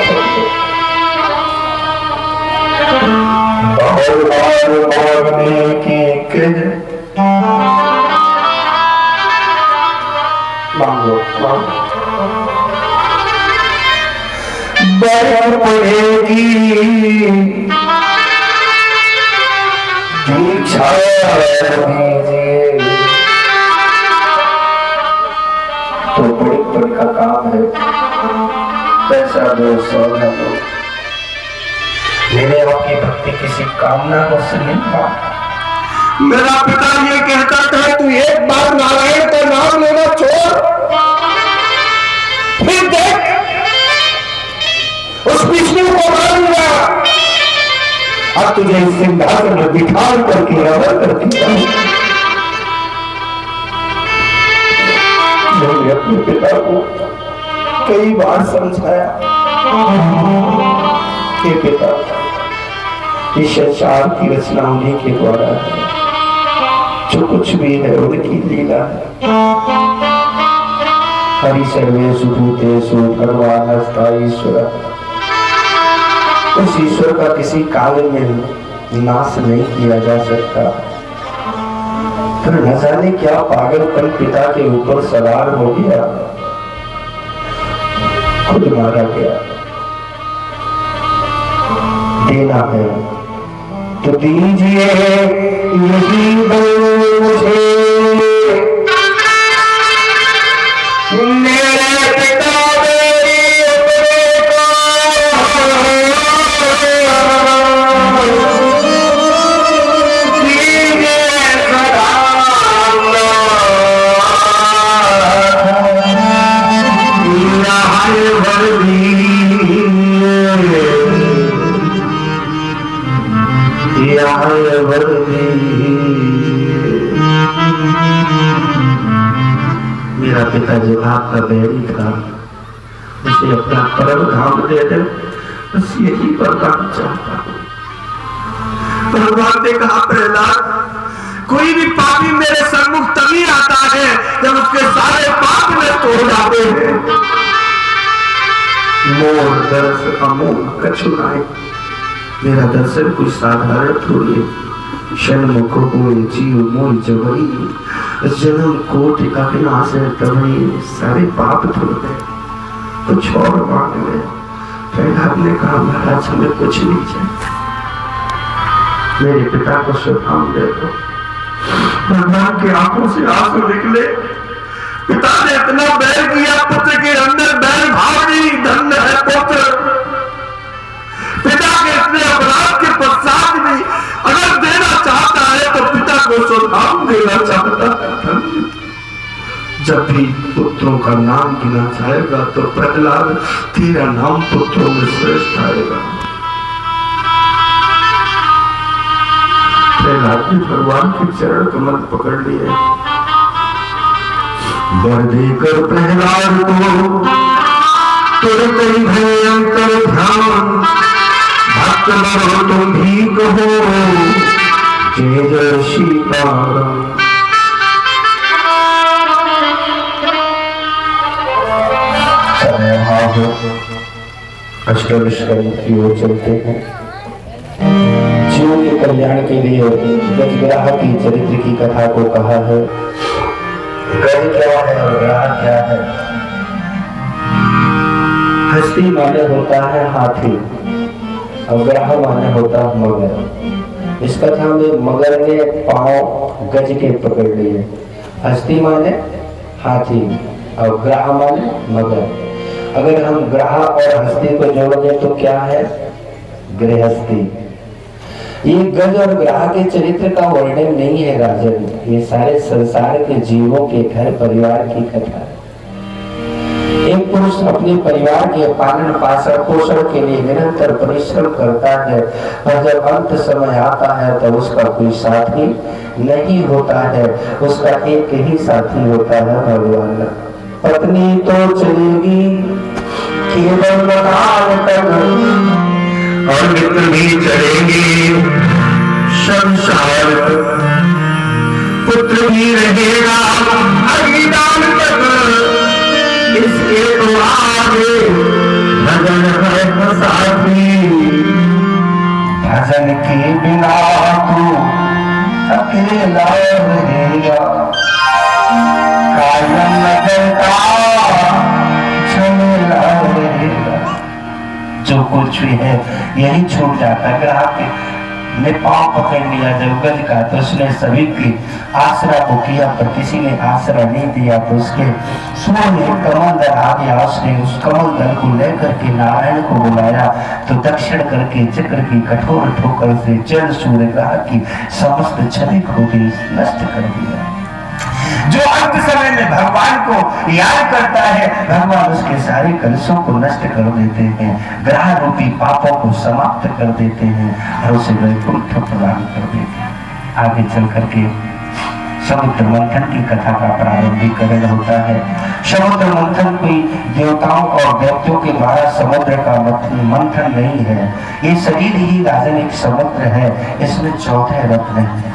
मांगने की मांगो मांगो जरूर पड़ेगी दीक्षा दीजिए। तो बड़े बड़े का काम है, पैसा दो, सोना दो, मेरे आपकी भक्ति किसी कामना को से नहीं पा। मेरा पिता ये कहता था तू एक बार नारायण का नाम लेना छोड़, फिर देख उस विष्णु को मारूंगा। अब तुझे इस सिंहासन में बिठा करके रवर करती हूँ। मैंने अपने पिता को कई बार समझाया कि पिता, इस संसार की रचना उन्हीं के द्वारा है, जो कुछ भी है उनकी लीला है। हरि सर्वेषु भूतेषु भगवानस्तु ईश्वरः। उस ईश्वर का किसी काल में नाश नहीं किया जा सकता। पर न जाने क्या पागलपन पिता के ऊपर सवार हो गया, खुद मारा गया। देना है तो दीजिए यही मुझे, मेरे पिता मेरा पिता जो आपका बैरी था, उसे अपना परम धाम दे दे, बस यही वरदान चाहता हूँ। भगवान ने कहा प्रहलाद, कोई भी पापी मेरे सम्मुख तभी आता है जब उसके सारे पाप नष्ट हो जाते हैं। मोर दर्श अमोल कछु नाय, मेरा दर्शन कोई साधारण थोड़ी है। षण्मुख कोई जीव मोल जबई, जन्म कोटि का विनाश है तभी, सारे पाप धुल गए, कुछ और मांग ले। प्रहलाद ने कहा महाराज हमें कुछ नहीं चाहिए, मेरे पिता को श्रद्धांजलि दे दो। भगवान की आंखों से आंसू निकले। पिता ने इतना बैर किया, पुत्र के अंदर बैर भाव नहीं। धन्य है पुत्र, पिता के इतने अपराध के पश्चात भी अगर देना चाहता है तो पिता को सुधाम देना चाहता है। जब भी पुत्रों का नाम गिना जाएगा तो प्रहलाद तेरा नाम पुत्रों में श्रेष्ठ आएगा। प्रहलाद ने भगवान के चरण कमल पकड़ लिए। वर देकर प्रहलाद को तुरंत ही भयंकर ध्यान, भक्त मरो तुम भी कहो जय जय सीताराम। अष्टविश्वरी की ओर चलते हैं। जीव के कल्याण के लिए गजग्राह की चरित्र की कथा को कहा है। गज क्या है और ग्राह क्या है? हस्ती माने होता है हाथी और ग्राह माने होता है मगर। इस कथा में मगर ने पांव गज के पकड़ लिए। हस्ती माने हाथी और ग्राह माने मगर। अगर हम ग्राह और हस्ती को जोड़ दें तो क्या है? गृहस्थी। ये गज और ग्राह के चरित्र का वर्णन नहीं है राजन, ये सारे संसार के जीवों के घर परिवार की कथा है। एक पुरुष अपने परिवार के पालन पोषण के लिए निरंतर परिश्रम करता है, पर जब अंत समय आता है तो उसका कोई साथी नहीं होता है, उसका एक ही साथी होता है भगवान। पत्नी तो चलेगी केवल मकान तक और मित्र भी चलेंगे संसार, पुत्र भी रहेगा अग्निदान तक। इसके तो आगे भजन है साथी, भजन के बिना तू अकेला रहेगा। कायम नगर का झमेला रहेगा। जो कुछ भी है यही छूट जाता है। ग्राहक ने पांव पकड़ लिया जब गज का तो उसने सभी की आसरा को किया, पर किसी ने आसरा नहीं दिया तो उसके सूर्य में कमल दल आ गया। उसने उस कमल दल को लेकर के नारायण को बुलाया तो दक्षिण करके चक्र की कठोर ठोकर से जल सूर्य ग्राहक की समस्त छवि को भी नष्ट कर दिया। जो अंत समय में भगवान को याद करता है भगवान उसके सारे कलशों को नष्ट कर देते हैं, ग्रह रूपी पापों को समाप्त कर देते हैं और उसे वैकुंठ प्रदान कर देते हैं। आगे चल करके समुद्र मंथन की कथा का प्रारंभिकरण होता है। समुद्र मंथन कोई देवताओं और दैत्यों के द्वारा समुद्र का मंथन नहीं है, ये शरीर ही राजन एक समुद्र है। इसमें 14 रत्न है,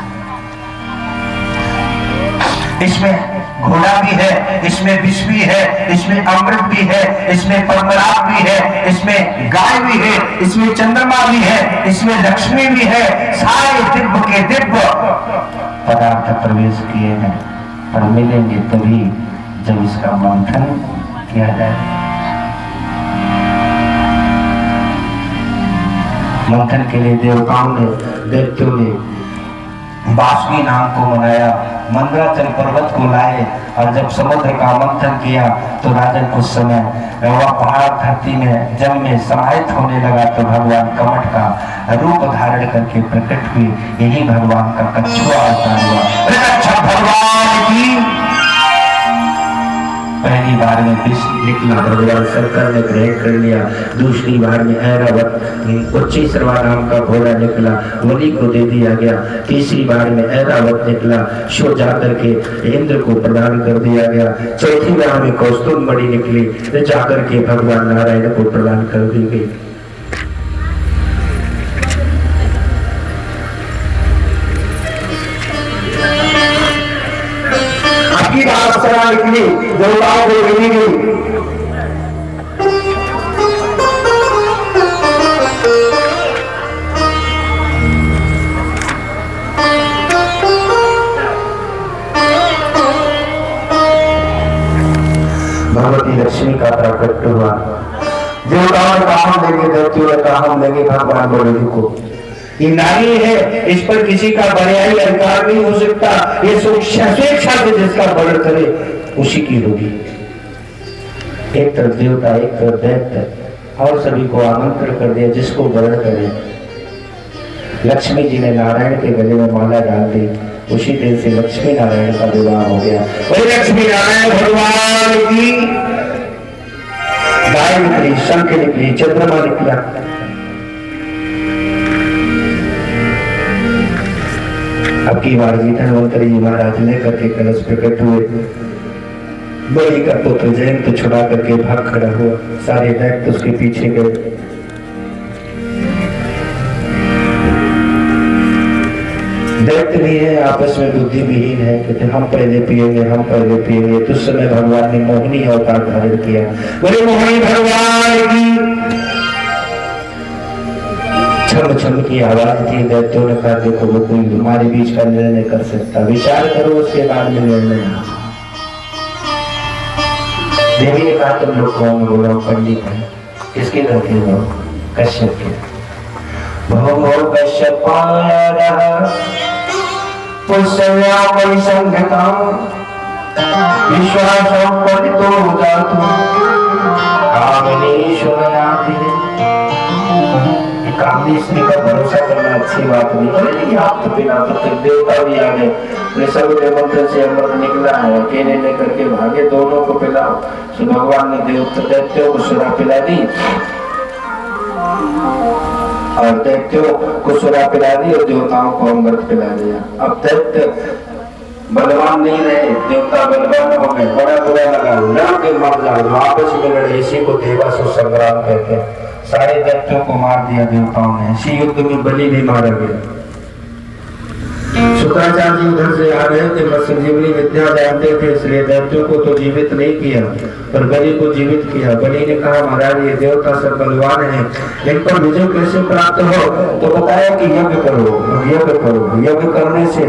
इसमें घोड़ा भी है, इसमें विष भी है, इसमें अमृत भी है, इसमें परमराग भी है, इसमें गाय भी है, इसमें चंद्रमा भी है, इसमें लक्ष्मी भी है। सारे दिव्य के दिव्य पदार्थ प्रवेश किए हैं, पर मिलेंगे तभी जब इसका मंथन किया जाए। मंथन के लिए देवताओं ने दैत्यों ने बासुकी नाम को मनाया, मंदराचल पर्वत को लाए और जब समुद्र का मंथन किया तो राजन कुछ समय वह पहाड़ धरती में जल में समाहित होने लगा तो भगवान कमठ का रूप धारण करके प्रकट हुए। यही भगवान का कछुआ अवतार हुआ। भगवान की पहली बार में विष निकला, भगवान शंकर ने ग्रहण कर लिया। दूसरी बार में ऐरावत उच्ची सर्वा नाम का घोड़ा निकला, बलि को दे दिया गया। तीसरी बार में ऐरावत निकला, सो जाकर के इंद्र को प्रदान कर दिया गया। चौथी बार में कौस्तुभ मणि निकली, जाकर के भगवान नारायण को प्रदान कर दी गई। की अप्सरा निकली, देवताओं को मिली गई। भगवती लक्ष्मी का प्रकट हुआ। देवताओं ने कहा हम लेंगे, दैत्यों ने कहा हम लेंगे भगवान बलदेव को। ये नारी है, इस पर किसी का बड़ाई अधिकार नहीं हो सकता। ये स्वेच्छा से जिसका वर्णन करे उसी की होगी। एक तरफ देवता एक तरफ दैत्य और सभी को आमंत्रण कर दिया जिसको वर्णन करे। लक्ष्मी जी ने नारायण के गले में माला डाल दी, उसी दिन से लक्ष्मी नारायण का विवाह हो गया। वही लक्ष्मी नारायण भगवान की गाय निकली, शंख निकली, चंद्रमा निकला। अब की बार भी धन्वंतरी जी महाराज लेकर के कलश प्रकट हुए। बलि का पुत्र जयंत छुड़ा करके भाग खड़ा हुआ, सारे दैत्य उसके पीछे गए। दैत्य भी है, आपस में बुद्धि विहीन है, कहते हम पहले पिएंगे, हम पहले पिएंगे। तो उस समय भगवान ने मोहिनी अवतार धारण किया। बोले मोहिनी भगवान की छम छम की आवाज थी। दैत्यों ने कहा देखो वो कोई हमारे बीच का निर्णय कर सकता, विचार करो उसके बाद में निर्णय। देवी ने कहा तुम लोग कौन? बोला पंडित है। किसके घर के हो? कश्यप के। भगो कश्यप विश्वास पंडितो जातु कामिनी शुभयाति। कामनी स्त्री का भरोसा करना अच्छी बात नहीं है, लेकिन आप तो बिना तो देवता भी आ गए। समुद्र मंथन से अमृत निकला है, अकेले लेकर के भागे, दोनों को पिलाओ। तो भगवान ने देवता दैत्यों को सुरा पिला दी और दैत्यों को सुरा पिला दी और देवताओं को अमृत पिला दिया। अब दैत्य बलवान नहीं रहे, देवता बलवान हो गए। बड़ा बुरा लगा, लड़ के मर जाओ, वापस में लड़े। इसी को देवासुर संग्राम कहते हैं। सारे दैत्यों को मार दिया देवताओं ने। इसी युद्ध में बलि भी मारा गया। शुक्राचार्य जी उधर से आ रहे थे, बस संजीवनी विद्या जानते थे, इसलिए दैत्यों को तो जीवित नहीं किया पर बलि को जीवित किया। बलि ने कहा महाराज ये देवता सब बलवान हैं, इन पर विजय कैसे प्राप्त हो? तो बताया कि यज्ञ करो, यज्ञ करो। यज्ञ करने से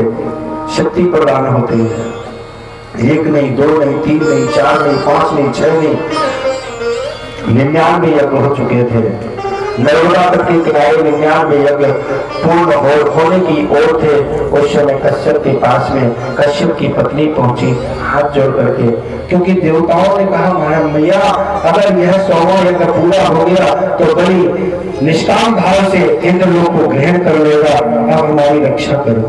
शक्ति प्रदान होती है। एक नहीं, दो नहीं, तीन नहीं, चार नहीं, 5 नहीं, 6 नहीं, 99 यज्ञ हो चुके थे। नर्मदा के किनारे 99 यज्ञ पूर्ण होने की ओर थे। उस समय कश्यप के पास में कश्यप की पत्नी पहुंची हाथ जोड़ करके, क्योंकि देवताओं ने कहा महाराज मैया अगर यह 100वां यज्ञ पूरा हो गया तो बड़ी निष्काम भाव से इंद्र लोक को ग्रहण कर लेगा, अब हमारी रक्षा करो।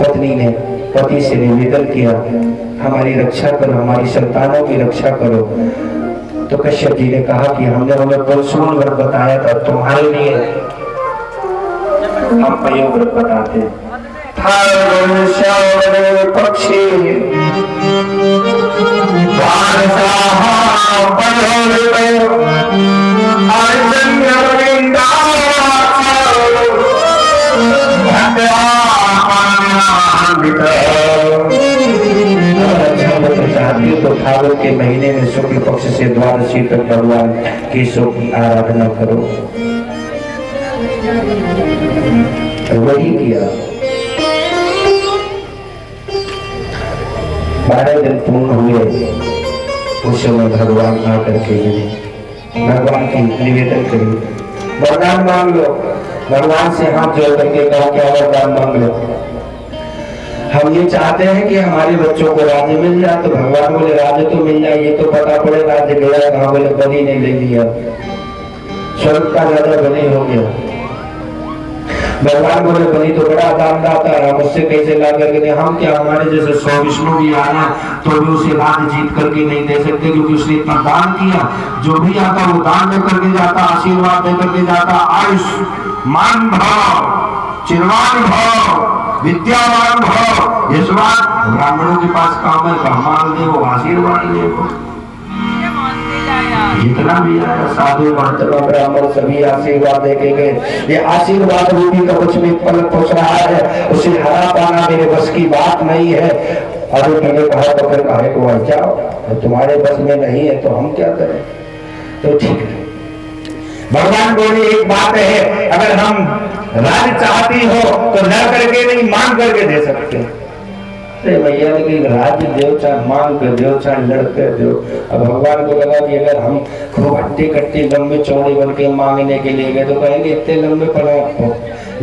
पत्नी ने पति से निवेदन किया हमारी रक्षा करो, हमारी संतानों की रक्षा करो। तो कश्यप जी ने कहा कि हमने उन्हें परशुराम व्रत बताया था, तुम्हारे लिए हम पयो व्रत बताते। पक्षी चाहती तो फागुन के महीने में शुक्ल पक्ष से द्वादशी तक भगवान केशव की आराधना करो। वही किया। 12 दिन पूर्ण हुए। उस समय भगवान आकर के भगवान की निवेदन करी वरदान मांग लो। भगवान से हाथ जोड़ करके कहा क्या वरदान मांग लो। हम ये चाहते हैं कि हमारे बच्चों को राज्य मिल जाए। तो भगवान बोले राज्य तो मिल जाए, ये तो पता पड़े राज्य गया कहाँ। बोले बलि ने ले लिया, स्वर्ग का राजा बलि हो गया। भगवान बोले बलि तो बड़ा दानदाता है, हम उससे कैसे ला करके दे। हम क्या हमारे जैसे 100 विष्णु भी आ जाए तो भी उसे राज्य जीत करके नहीं दे सकते, क्योंकि उसने इतना दान किया। जो भी आता वो दान दे करके जाता, आशीर्वाद दे करके जाता। आयुष मान भाव, चिरवान भाव, विद्यावान भाव, यशवान। ब्राह्मणों के पास काम है ब्राह्मण दे वो आशीर्वाद दे वो। जितना भी आया साधु महात्मा ब्राह्मण सभी आशीर्वाद देके गए। ये आशीर्वाद रूपी कवच में पलक पहुंच रहा है, उसे हरा पाना मेरे बस की बात नहीं है। अरुण ने कहा तो फिर काहे को आ जाओ, तो तुम्हारे बस में नहीं है तो हम क्या करें। तो ठीक है भगवान बोले एक बात है, अगर हम राज चाहती हो तो लड़ करके नहीं मांग करके दे सकते। अरे भैया लेकिन राज्य देव चाहे मांग कर दो चाहे लड़ कर दो। अब भगवान को लगा कि अगर हम खूब हट्टे कट्टे लंबे चौड़े बन के मांगने के लिए गए तो कहेंगे इतने लंबे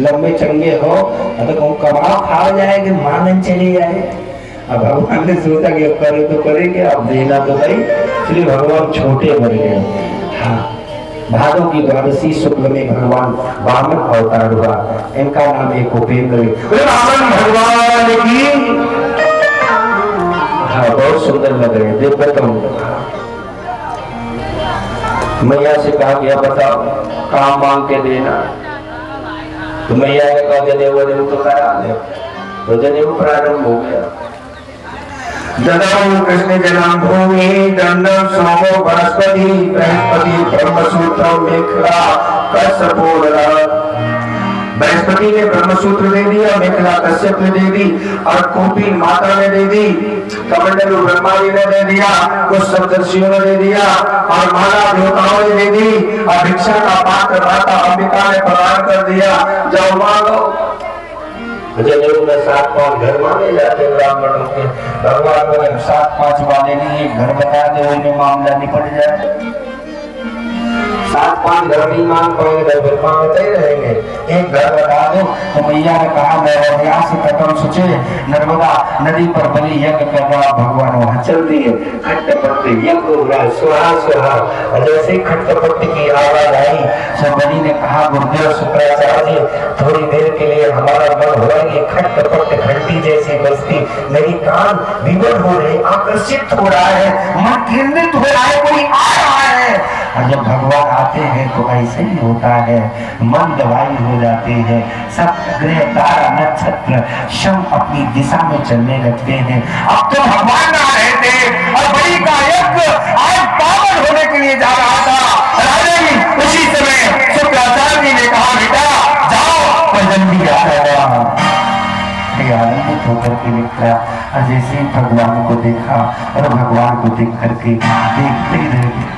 लंबे चंगे हो तो कमाओ खा जाए कि मांगन चले जाए। अब भगवान ने सोचा कि अब करे तो करेंगे, अब देना तो भाई, इसलिए भगवान छोटे बन गए। हाँ भादों की द्वादशी शुक्ल में भगवान वामन अवतार हुआ। इनका नाम है उपेंद्र। वामन भगवान की हाँ बहुत सुंदर लग रहे हैं। देखो तुम मैया से कहा गया बताओ काम मांग के देना, तो मैया ने कहा जनेऊ तो करा दे। तो जनेऊ प्रारंभ हो गया। जदौ कृष्ण जन्म भूमि दंडम सोमो बृहस्पति बृहस्पति ब्रह्मसूत्र मेखला कश्यपूर। बृहस्पति ने ब्रह्मसूत्र दे दिया, मेखला कश्यप ने दे दी, और कौपी माता ने दे दी, कमंडलू ब्रह्मा जी ने दे दिया, कुछ सप्तर्षियों ने दे दिया, और माला देवताओं ने दे दी, और भिक्षा का पात्र माता अंबिका ने प्रदान कर दिया। जाओ मांगो। जनेऊ में 7-5 घर मांगे जाते ब्राह्मणों के। भगवान को 7-5 वाले नहीं, एक घर बता दे उनमें मामला निपट जाए। 7-5 घर नहीं मांग पाएंगे तो फिर मांगते ही रहेंगे। एक घर बता दो। तो मैया ने कहा मैं अभ्यास कटम सोचे नर्मदा नदी पर बलि यज्ञ कर रहा। भगवान वहां चल दिए, खट्टपट्ट यज्ञ हो रहा, सुहा सुहा। और जैसे ही खट्टपट्ट की आवाज आई सब बलि ने कहा गुरुदेव शुक्राचार्य थोड़ी देर के लिए हमारा मन हो रहा है कि खट्टपट्ट घंटी जैसी बजती, मेरी कान विवल हो रहे, आकर्षित हो रहा है, मन केंद्रित हो रहा है, कोई आ रहा है। और जब भगवान आते हैं तो ऐसे ही होता है, मन दवाई हो जाते हैं। सब ग्रह तारा नक्षत्र शम अपनी दिशा में चलने लगते हैं। अब तो भगवान आ रहे थे और बलि का यज्ञ आज पावन होने के लिए जा रहा था। राजा जी उसी समय शुक्राचार्य जी ने कहा बेटा जाओ पर जल्दी आ गया। आनंदित होकर के निकला और जैसे ही भगवान को देखा और भगवान को देख करके देखते ही रह गया।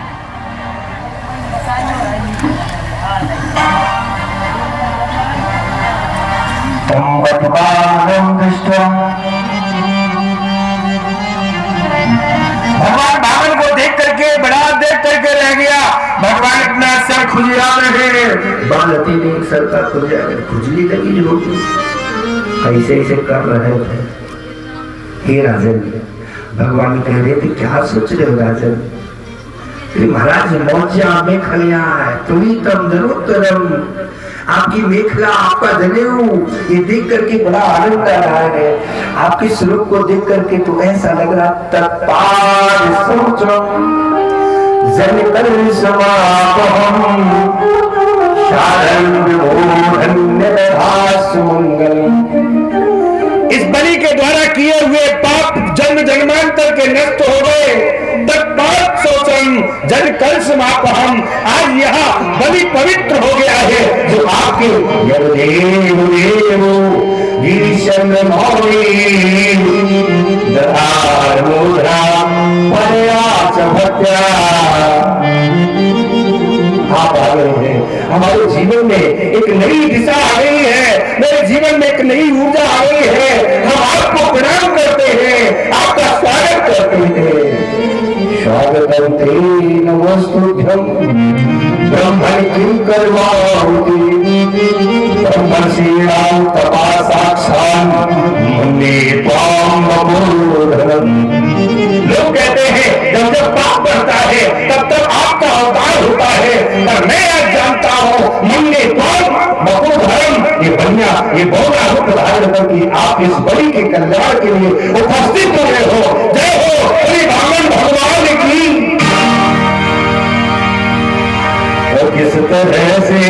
भगवान बामन को देख करके बड़ा देख करके रह गया। भगवान अपना सर खुजिया रहे। बालती ने एक सर का खुजली लगी होगी, ऐसे ऐसे कर रहे थे। हे राजन, भगवान कह रहे थे क्या सोच रहे हो राजन? महाराज मौजा मेखलिया है, तुम तम जरूर तरम, आपकी मेखला, आपका जनेऊ, ये देख करके बड़ा आनंद आ रहा है। आपके स्वरूप को देख करके तो ऐसा लग रहा तत्पाद सोचम जन कर समापहम शारंग मोहन्य दास मंगलम। इस बलि के द्वारा किए हुए पाप जन्म जन्मांतर के नष्ट हो गए। तत्पाद सोचम जन कल समापहम, आज यहाँ बलि पवित्र हो गया है जो आपके यदेव देवो गिरिशंद्र मौली दधार मुद्रा परयाच भत्या। आप आ गए हैं, हमारे जीवन में एक नई दिशा आ गई है, मेरे जीवन में एक नई ऊर्जा आ गई है। हम आपको प्रणाम करते हैं, आपका स्वागत करते हैं। स्वागतम ते नमस्तुभ्यं ब्रह्मण किं कर्माहुति ब्रह्मर्षीणां तपा साक्षात् मुने त्वां नमोधनं। लोग कहते हैं जब जब पाप बढ़ता है तब तब आपका अवतार होता है, पर मैं आज जानता हूँ मुने त्वां नमोधनं, ये बनिया ये बहुरा रूप धारण करके आप इस बलि के कल्याण के लिए उपस्थित हुए हो। जय हो श्री वामन भगवान की। और किस तरह से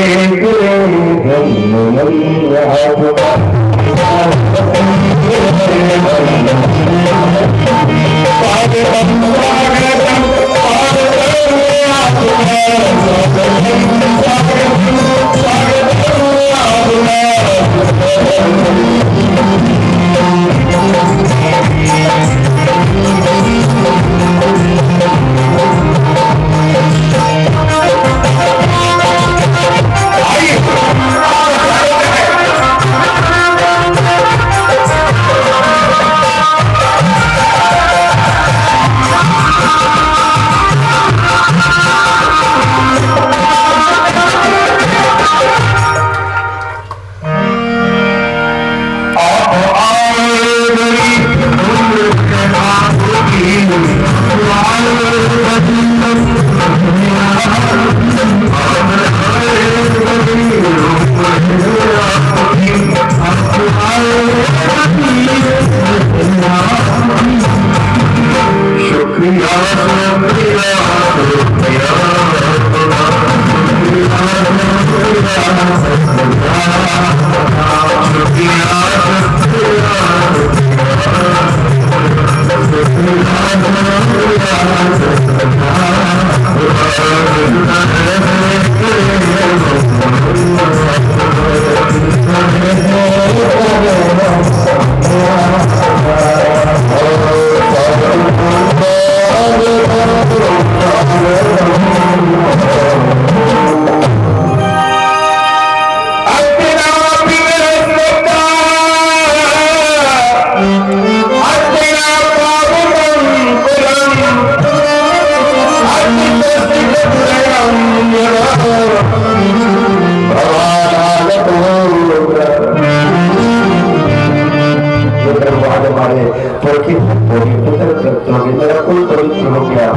मेरा कुल पवित्र हो गया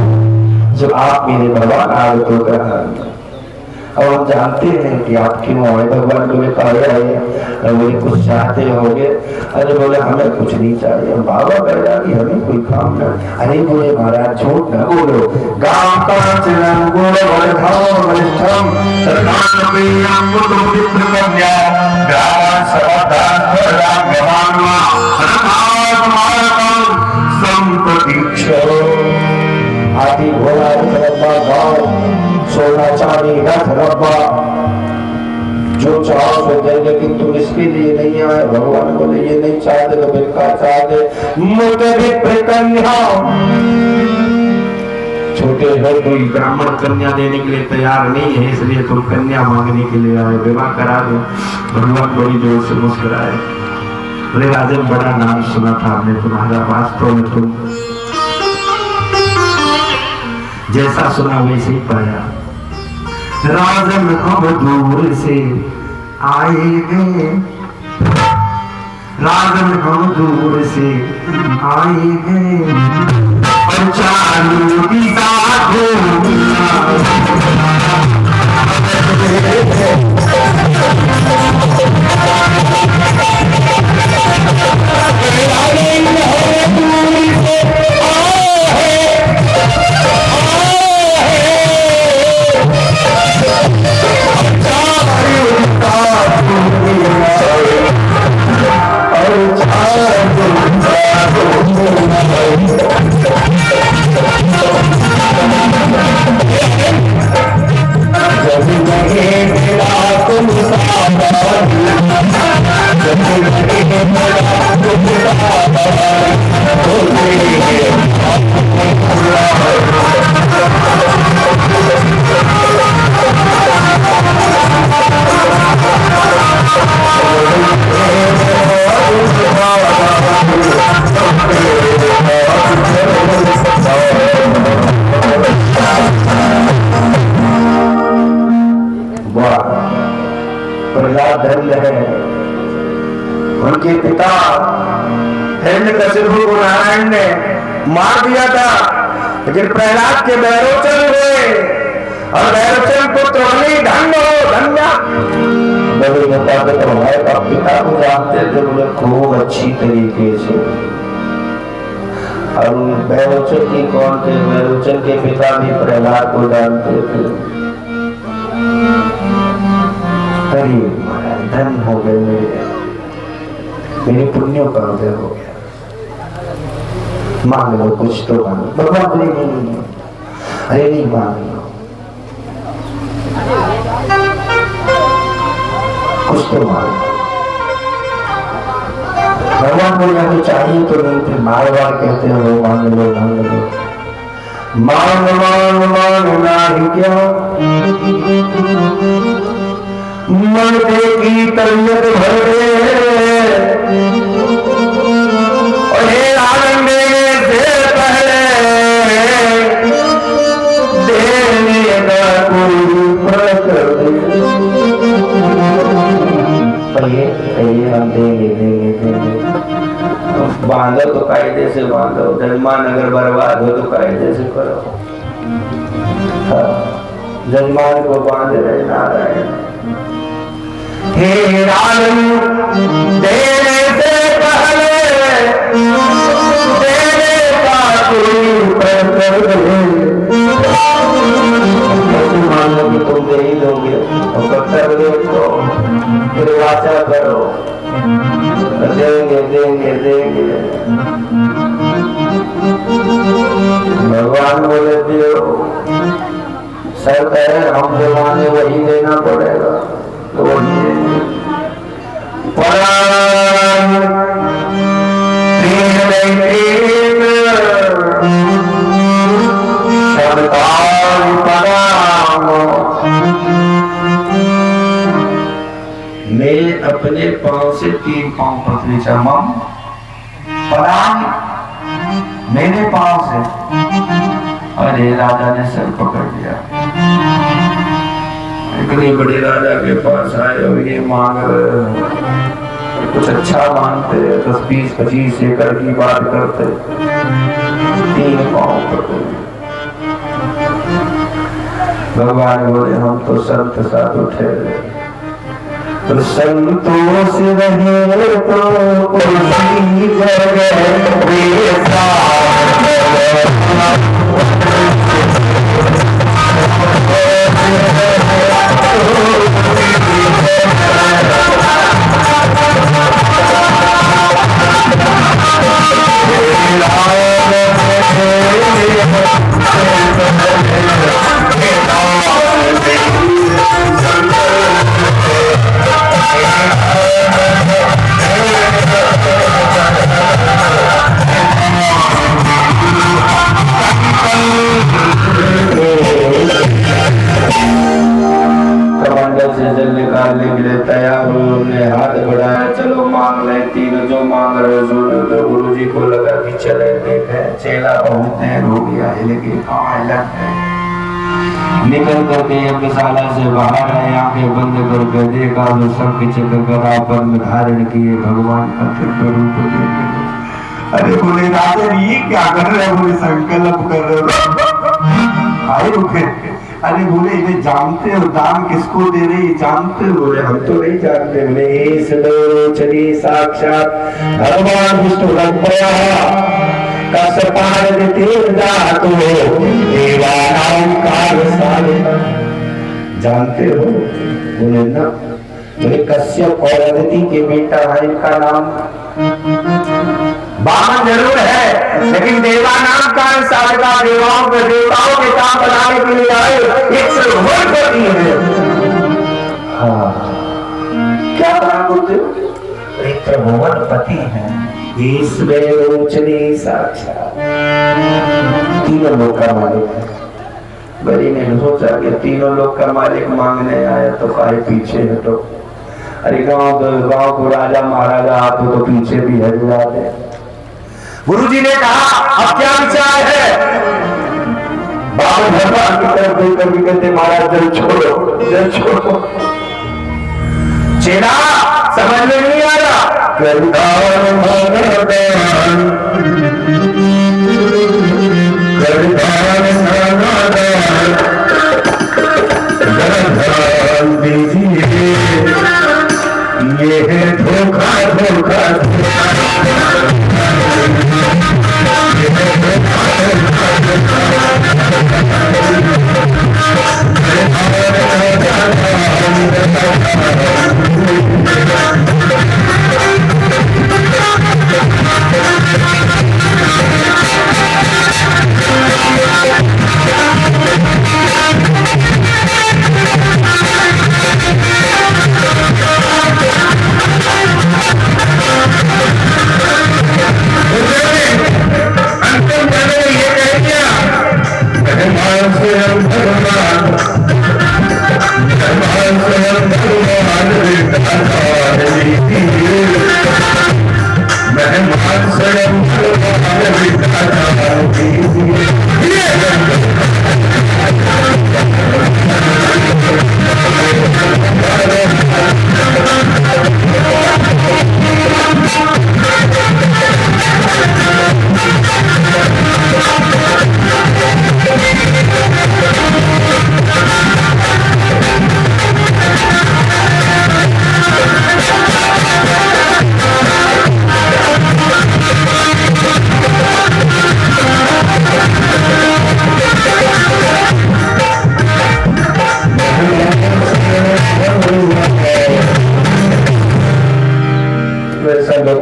जब आप मेरे भगवान आगत होकर। अब हम जानते हैं कि आप क्यों आए। भगवान बोले कहा है बोले कुछ चाहते होगे? अरे बोले हमें कुछ नहीं चाहिए। बाबा कहला कि हमें कोई काम ना। अरे बोले महाराज झूठ ना बोलो। गांव का चरण गुण वर्धम वरिष्ठम सरकार में आपको मित्र कन्या ग्राम समाधान पर रामवानवा सरकार मारकम संप्रतीक्षो। आदि भोला रब्बा गाँव सोना चांदी रथ रब्बा जो चाहो सो दे, लेकिन तुम इसके लिए नहीं आए। भगवान बोले ये नहीं चाहते तो फिर क्या चाहते? मोटे भी कन्या छोटे हो, कोई ब्राह्मण कन्या देने के लिए तैयार नहीं है, इसलिए तुम कन्या मांगने के लिए आए, विवाह करा दो। भगवान बड़ी जोर से मुस्कुराए। बोले राजन बड़ा नाम सुना था हमने तुम्हारा, वास्तव में तुम जैसा सुना वैसे ही पाया। राजन हम दूर से आएंगे, राजन हम दूर से आएंगे, और चारों दिशा प्रहलाद धन्य है। उनके पिता हिरण्यकशिपु को नारायण ने मार दिया था, लेकिन प्रहलाद के बैरोचन हुए और बैरोचन पुत्र होने धन्य हो धन्य। का पिता को जानते थे बोले खूब अच्छी तरीके से। और बैरोचन की कौन थे? बैरोचन के पिता भी प्रहलाद को जानते थे। धन हो गए मेरे पुण्यों का उदय हो गया। मांग लो कुछ तो मांग लो। भगवान नहीं, अरे नहीं मांग लो, कुछ तो मांग लो। भगवान को या तो चाहिए तो नहीं, फिर बार बार कहते हो मांग लो मांग लो। मांग मांग मांगना ही क्या, मर्दे की तबीयत भर दे, और हे आनंद देने से पहले देने का कोई फर्क कर दे। हम देंगे बांधो तो कायदे से बांधो, जजमान अगर बर्बाद हो तो कायदे से करो। जजमान को बांध रहे नारायण। हे राजन देने से पहले देने का कोई कर दे। मान लो कि तुम दे ही दोगे और कर्तव्य तो फिर वाचा करो, देंगे देंगे देंगे। भगवान बोले दियो, सर कहे हम जो माने वही देना पड़ेगा, तो मैं अपने पांव से 3 पांव पृथ्वी चमम पराम, मेरे पांव से। अरे राजा ने सर पकड़ लिया। इतने बड़े राजा के पास आए और ये मांग रहे, कुछ अच्छा मांगते, 10, 20, 25 एकड़ की बात करते, 3 पांव पकड़। भगवान बोले हम तो संत साधु ठहरे, तो संतोष रहे तो कोई जगह बेसा। निकालने के लिए तैयार हो, हमने हाथ बढ़ाया, चलो मांग ले। 3 जो मांग रहे तो गुरु जी को लगा कि चले देखे। चेला बहुत देर हो गया है, लेकिन लग गए। निकल करके यज्ञशाला से बाहर आए, आंखें बंद करके देखा तो शंख चक्र गदा में धारण किए भगवान का दिव्य रूप देखे। अरे बोले राजन ये क्या कर रहे हो? बोले संकल्प कर रहे हो। आए रुके, अरे बोले इन्हें जानते हो दान किसको दे रहे ये जानते हो? बोले हम तो नहीं जानते। बोले इस लोचनी साक्षात भगवान विष्णु जानते हो? बोले ना। बोले कश्यप और अदिति के बेटा है, इनका नाम बामन जरूर है, लेकिन देवा नाम का साधका देवताओं के काम बनाने के लिए आए, एक सर्वोपरि है। हाँ क्या कहा बोलते? एक त्रिभुवन पति है, ईश्वर रोचनी साक्षात तीनों लोग का मालिक है। बड़ी ने सोचा कि तीनों लोग का मालिक मांगने आया तो काहे पीछे हटो। अरे गांव को राजा महाराजा आप तो पीछे भी हट जाते। गुरुजी ने कहा अब क्या विचार है? बाबा भगवान की तरफ देखकर भी कहते महाराज जल छोड़ो, जल छोड़ो। चेला समझ में नहीं आ रहा। ये है धोखा धोखा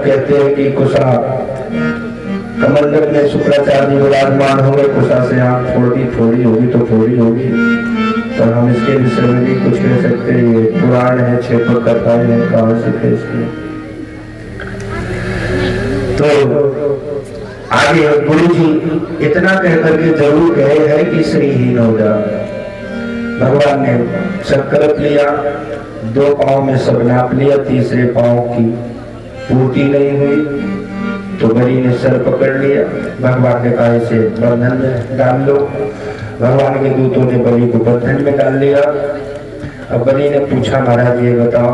कहते हैं कि कुशा कमंडल में शुक्राचार्य विराजमान होंगे। कुशा से आंख थोड़ी होगी तो थोड़ी होगी, पर हम इसके विषय में भी कुछ कह सकते। ये पुराण है, क्षेत्र करता है, कहां से है इसकी। तो आगे गुरु जी इतना कहकर के जरूर कहे है कि श्रीहीन हो जा। भगवान ने संकल्प लिया, 2 पांव में सब नाप लिया, तीसरे पांव की पूर्ति नहीं हुई तो बलि ने सर पकड़ लिया। भगवान ने कहा इसे बंधन में डाल लो। भगवान के दूतों ने बलि को बंधन में डाल लिया। अब बलि ने पूछा महाराज ये बताओ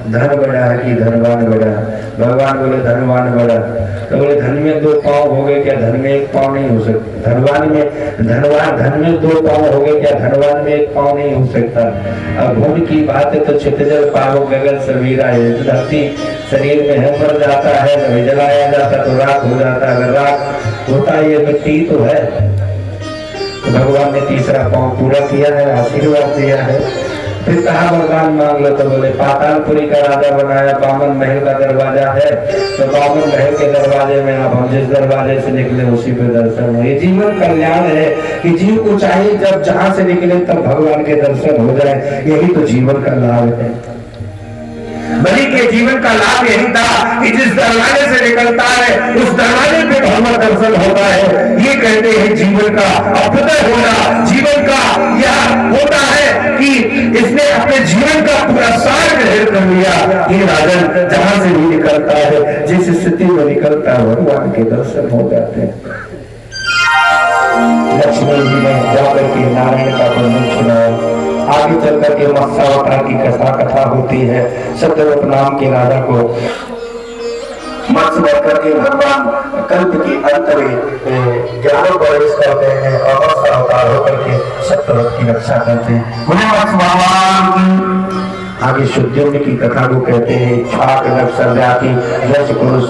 धन बड़ा है कि धनवान बड़ा? भगवान बोले धनवान बड़ा। तो बोले धन में 2 पांव हो गए क्या? धन में 1 पांव नहीं हो सकता। धन में 2 पांव हो गए क्या? धनवान में 1 पांव नहीं हो सकता। अब भूमि की बात है तो छितजल पावो गगन समीरा है। धरती शरीर में है, मर जाता है, कभी जलाया जाता तो राख हो जाता। अगर राख होता ये मिट्टी तो है। तो भगवान ने तीसरा पांव पूरा किया है, आशीर्वाद दिया है। फिर कहा वरदान मांग लो। तो बोले पातालपुरी का राजा बनाया, बामन महल का दरवाजा है, तो बामन महल के दरवाजे में आप हम जिस दरवाजे से निकले उसी पे दर्शन हो। ये जीवन कल्याण है कि जीव को चाहिए जब जहां से निकले तब भगवान के दर्शन हो जाए। यही तो जीवन का लाभ है। बलि के जीवन का लाभ यही था कि जिस दरवाजे से निकलता है उस दरवाजे पे भगवत दर्शन होता है। ये कहते हैं जीवन का अभ्युदय होना। जीवन का यह होता है कि इसने अपने जीवन का पूरा सार ग्रहण कर लिया। ये राजन जहां से भी निकलता है, जिस स्थिति में निकलता है, भगवान के दर्शन हो जाते हैं। लक्ष्मण जी ने जाकर के नारायण का बंधन छुड़ाया। आगे चल करके मत्स्यावतार की कथा होती है। सत्यवत नाम के राजा को मत्स्य बन करके भगवान कल्प के अंत में 11 प्रवेश करते हैं और मत्स्यावतार होकर के सत्यवत की रक्षा करते हैं। बोले मत्स्य भगवान की। आगे शुद्धियों की कथा को कहते हैं। छाक नक्सर जाति यश पुरुष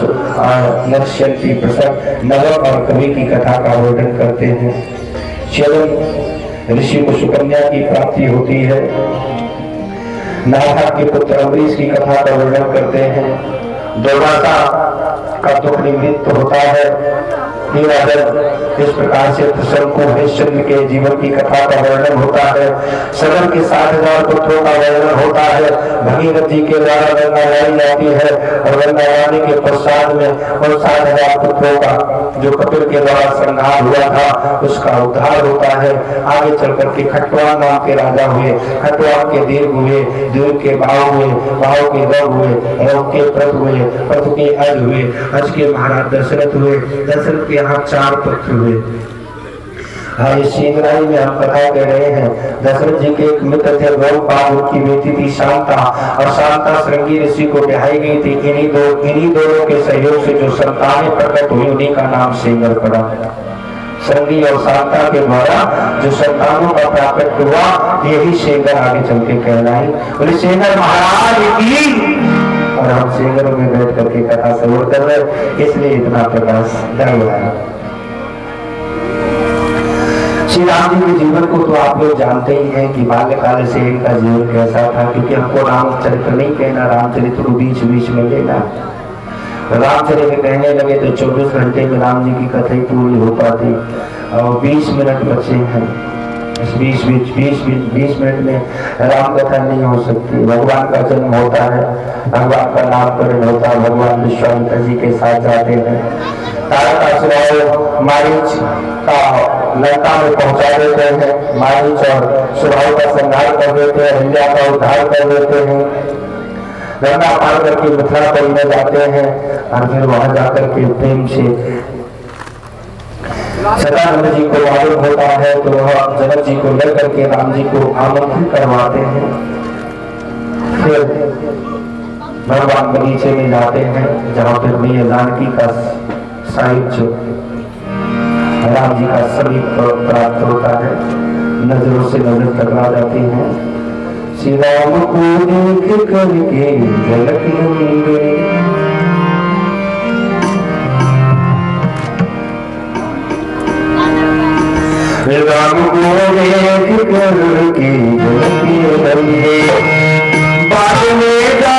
नरस्यंती प्रसव नगर और कवि की कथा का वर्णन करते हैं। ऋषि को सुकन्या की प्राप्ति होती है। नारद के पुत्र अम्बरीश की कथा का वर्णन करते हैं। दुर्वासा का दुख निवृत्त होता है। इस प्रकार से शंकु हरिश्चंद्र के जीवन की कथा का वर्णन होता है। सदन के 60,000 पुत्रों का वर्णन होता है। भगीरथ जी के द्वारा गंगा लाई जाती है और गंगा लाने के पश्चात में उन 60,000 पुत्रों का जो कपिल के द्वारा संहार हुआ था उसका उद्धार होता है। आगे चल करके खटवान नाम के राजा हुए। खटवान के दीर्घ हुए, दीर्घ के भाव हुए, भाव के रव हुए, रव के प्रथ हुए, प्रथ के अज हुए, अज के महाराज दशरथ हुए, दशरथ के यहाँ 4 पुत्र हुए। हाँ, इस श्रृंगारी में हम कथा कह रहे हैं। दशरथ जी के एक मित्र थे गौपाल, उनकी बेटी थी शांता और शांता श्रृंगी ऋषि को ब्याही गई थी। इन्हीं दोनों के सहयोग से जो संतानें प्रकट हुई उन्हीं का नाम श्रृंगार पड़ा। श्रृंगी और शांता के द्वारा जो संतानों का प्राकट हुआ यही श्रृंगार आगे चल के कहलाई। बोले श्रृंगार महाराज की। और हम श्रृंगारों में बैठ करके कथा श्रवण कर रहे, इसलिए इतना प्रकाश धन्यवाद। श्री राम जी के जीवन को तो आप लोग जानते ही हैं कि बाल्यकाल से इनका जीवन कैसा था, क्योंकि हमको रामचरित्र नहीं कहना, रामचरित्र को बीच बीच में लेना। रामचरित्र कहने लगे तो 24 घंटे में राम जी की कथा ही पूरी हो पाती और 20 मिनट बचे हैं। 20 मिनट में राम कथा नहीं हो सकती। भगवान का जन्म होता है, भगवान का नामकरण होता है, भगवान विश्वामित्र जी के साथ जाते हैं, तारकासुर मारीच का लंका में पहुंचा देते हैं, मारीच और सुराव का संहार कर देते हैं, हिल्या का उद्धार कर देते हैं, गंगा पार करके मिथिलापुरी में जाते हैं और फिर वहां जाकर के प्रेम से सदानंद जी को मालूम होता है तो वह जनक जी को लेकर के राम जी को आमंत्रित करवाते हैं। फिर भगवान बगीचे में जाते हैं जहाँ पर मैया जानकी का साहित्य राम जी का समीप प्राप्त होता है, नजरों से नजर टकरा जाती है। श्री राम को देख करके झलक नंदनी राम को देख करके झलक नंदनी बाद में जा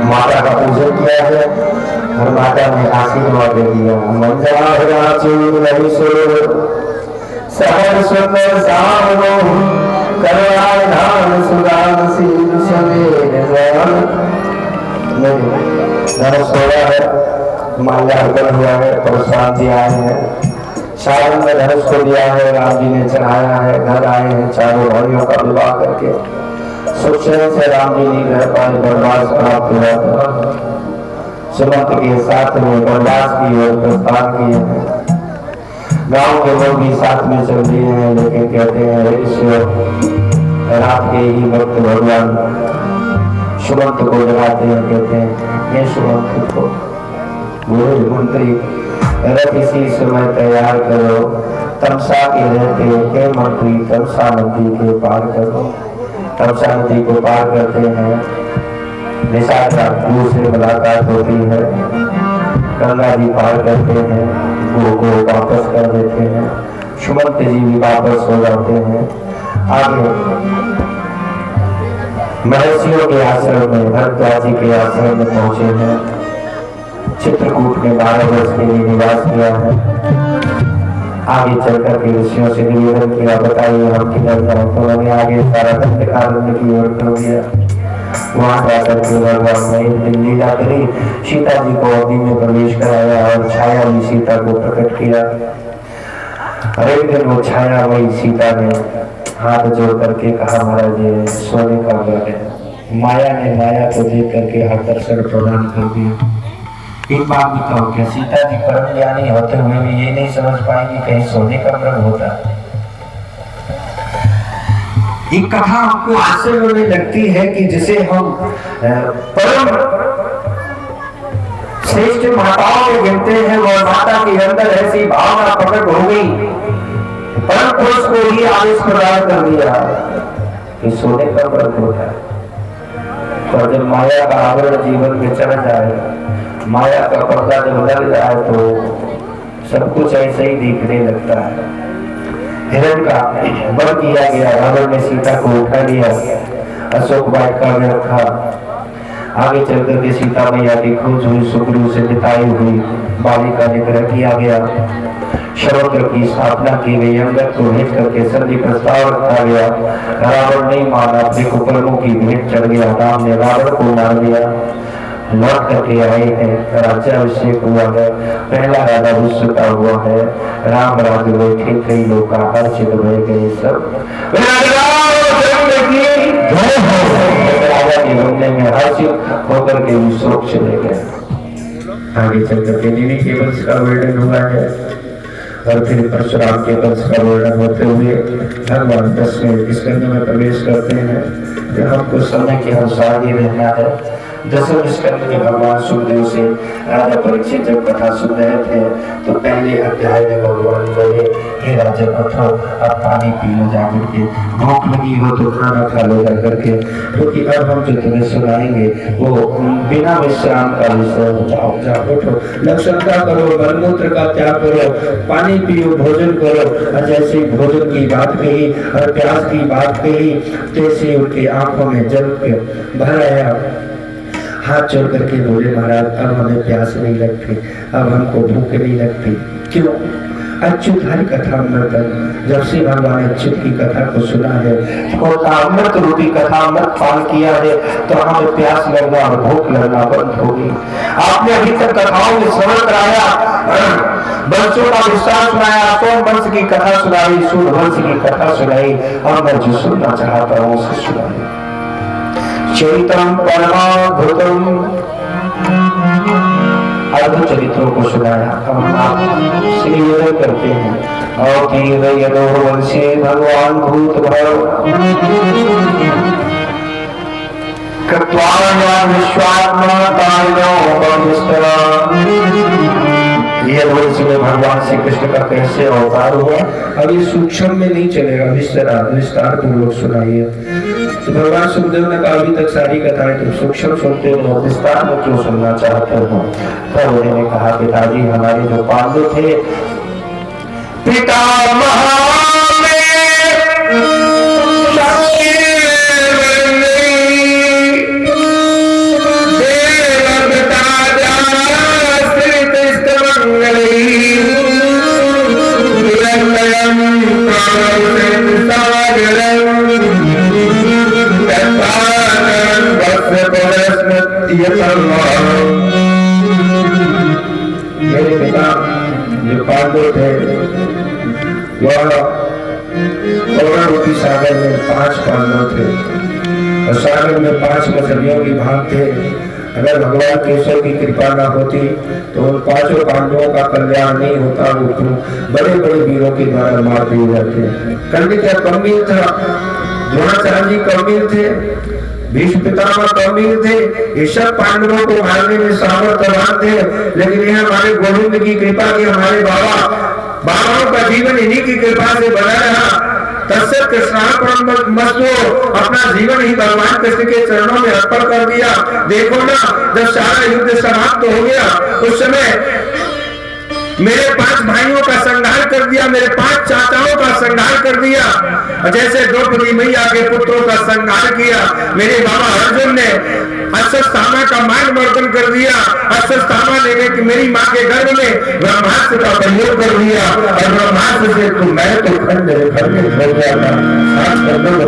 माता का पूजन किया है और माता ने आशीर्वाद दे दिया। माल्या अर्पण हुआ है, प्रसाद जी आए हैं, शादी में धनुष को दिया है, राम जी ने चढ़ाया है, घर आए हैं, चारों भाइयों का विवाह करके सुख से राम जी नहीं रह पाए, वनवास प्राप्त हुआ था। सुमंत के साथ में वनवास की ओर प्रस्थान किए हैं। गांव के लोग भी साथ में चल दिए हैं, लेकिन कहते हैं ईश्वर रात के ही वक्त भगवान सुमंत को डराते हैं, कहते हैं ये सुमंत को मंत्री रथ इसी समय तैयार करो, तमसा के रहते हे मंत्री तमसा नदी के पार करो। तमसा नदी को पार करते हैं, निशाचर से मुलाकात होती है, गंगा जी पार करते हैं, गो को वापस कर देते हैं, सुमंत जी भी वापस हो जाते हैं। आगे महर्षियों के आश्रम में, भरद्वाज जी के आश्रम में पहुंचे हैं। चित्रकूट में 12 वर्ष के लिए निवास किया है। आगे चलकर के ऋषियों से निवेदन किया, बताइए हम किधर जाए, तो उन्होंने आगे सारा दंडकारण्य की ओर कर दिया। वहां जाकर के भगवान ने एक दिन लीला करी, सीता जी को अग्नि में प्रवेश कराया और छाया भी सीता को प्रकट किया। एक दिन वो छाया वही सीता ने हाथ जोड़ करके कहा, महाराज ये सोने का घर है। माया ने माया को देख करके आकर्षण प्रदान कर दिया। एक बात बताओ, क्या सीता जी परम ज्ञानी होते हुए भी ये नहीं समझ पाएंगे कहीं सोने का व्रत होता है? एक कथा आपको आश्चर्य होने लगती है कि जिसे हम परम श्रेष्ठ माताओं में गिनते हैं, वह माता के अंदर ऐसी भावना प्रकट हो गई, परम पुरुष को ही आदेश प्रदान कर दिया कि सोने का व्रत होता है। और जब माया का आवरण जीवन में चढ़ जाए, माया का पर्दा जब लग जाए तो सब कुछ ऐसे ही दिखने लगता है। हिरण का वध किया गया, रावण ने सीता को उठा लिया, अशोक वाटिका में रखा आगे चल करके सीता मैया की खोज हुई, सुग्रीव से बिताई हुई बाली का निग्रह किया गया, शरौत्र की स्थापना की गई, अंगद को भेज करके संधि प्रस्ताव रखा गया। रावण नहीं माना, अपने कुकर्मों की भेंट चढ़ गया, राम ने रावण को मार दिया। लौट करके आए हैं, राज्याभिषेक हुआ है, पहला राजा रुष्टा हुआ है, राम राज्य बैठे, कई लोग हर्षित भय गए सब। राजा के बनने में हर्षित होकर के शोक चले गए। आगे चल करके निमि के वंश का वर्णन हुआ है और फिर परशुराम के वंश का वर्णन होते हुए भगवान 10वें स्कंद में प्रवेश करते हैं। हमको समय के अनुसार ही रहना है। 10वें स्कंद में भगवान सुखदेव से राजा परीक्षित जब कथा सुन रहे थे तो पहले अध्याय में भगवान बोले, हे राजा उठो, अब पानी पी लो जाकर के, भूख लगी हो तो खाना खा लो जाकर के, क्योंकि अब हम जो तुम्हें सुनाएंगे वो बिना विश्राम का विषय हो। जाओ उठो, लक्षण का करो, मलमूत्र का त्याग करो, पानी पियो, भोजन करो। और जैसे भोजन की बात कही और प्यास की बात कही, तैसे उनकी आंखों में जल भर आया। हाथ जोड़ करके बोले, महाराज अब हमें प्यास नहीं लगती, अब हमको भूख नहीं लगती। क्यों? अच्युत हरि कथा अमृत। जब से भगवान अच्युत की कथा को सुना है, अमृत रूपी कथा अमृत पान किया है, तो हमें प्यास लगना और भूख लगना बंद होगी। आपने अभी तक कथाओं में श्रवण कराया, वंशों का विस्तार सुनाया, सोम वंश की कथा सुनाई, सूर्य वंश की कथा सुनाई, और मैं जो सुनना चाहता हूँ उसे सुनाई। चरित्रम परमाद्भुतम, अद्भुत चरित्रों को सुनाया। हम आप निवेदन करते हैं, और वंशे भगवान भूत भव ये वंश में भगवान श्री कृष्ण का कैसे अवतार हुआ, अब ये सूक्ष्म में नहीं चलेगा, विस्तार पूर्वक सुनाइए। तो भगवान सुखदेव ने कहा, अभी तक सारी कथाएं तुम सूक्ष्म सुनते हो, विस्तार में क्यों सुनना चाहते हो? तब उन्होंने कहा, पिताजी हमारे जो पांडव थे, पिता मेरे पिता जो पांडव थे वह कौरवरूपी सागर में 5 पांडव थे, और सागर में 5 मछलियों की भाग थे। अगर भगवान केशव की कृपा न होती तो उन 5 पांडवों का कल्याण नहीं होता, वो बड़े बड़े वीरों के द्वारा मार दिए जाते। कर्ण क्या कमवीर था, द्रोणाचार्य जी कमवीर थे, भीष्म पितामह कमवीर थे, ये सब पांडवों को मारने में सामर्थ्यवान थे। लेकिन यह हमारे गोविंद की कृपा की, हमारे बाबाओं का जीवन इन्हीं की कृपा से बना रहा। तत्सत कृष्णार्पणमस्तु, अपना जीवन ही भगवान कृष्ण के चरणों में अर्पण कर दिया। देखो ना, जब सारा युद्ध समाप्त हो गया उस समय मेरे 5 भाइयों का संहार कर दिया, मेरे 5 चाचाओं का संहार कर दिया, जैसे द्रौपदी मैया के पुत्रों का संहार किया। मेरे बाबा अर्जुन ने अश्वत्थामा का मान मर्दन कर दिया। अश्वत्थामा ने मेरी माँ के गर्भ में ब्रह्मास्त्र का प्रयोग कर दिया, और ब्रह्मास्त्र से तो मैं तो खंड हो गया था,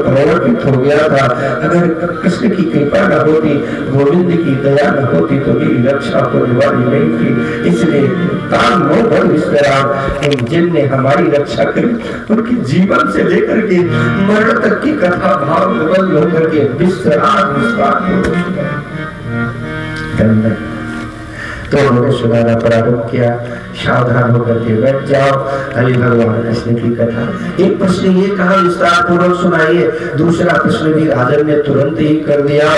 प्रवर्तित हो गया था। अगर कृष्ण की कृपा न होती, गोविंद की दया न होती, तो मेरी रक्षा होने वाली नहीं थी। इसलिए तान जिनने हमारी रक्षा करी, उनके जीवन से लेकर के मरण तक की कथा भाव निबंध होकर के तो उन्होंने सुनाना प्रारंभ किया। सावधान होकर के बैठ जाओ, हरि भगवान कृष्ण की कथा। एक प्रश्न ये कहा, विस्तार पूर्वक सुनाइए। दूसरा प्रश्न भी राजन ने तुरंत ही कर दिया।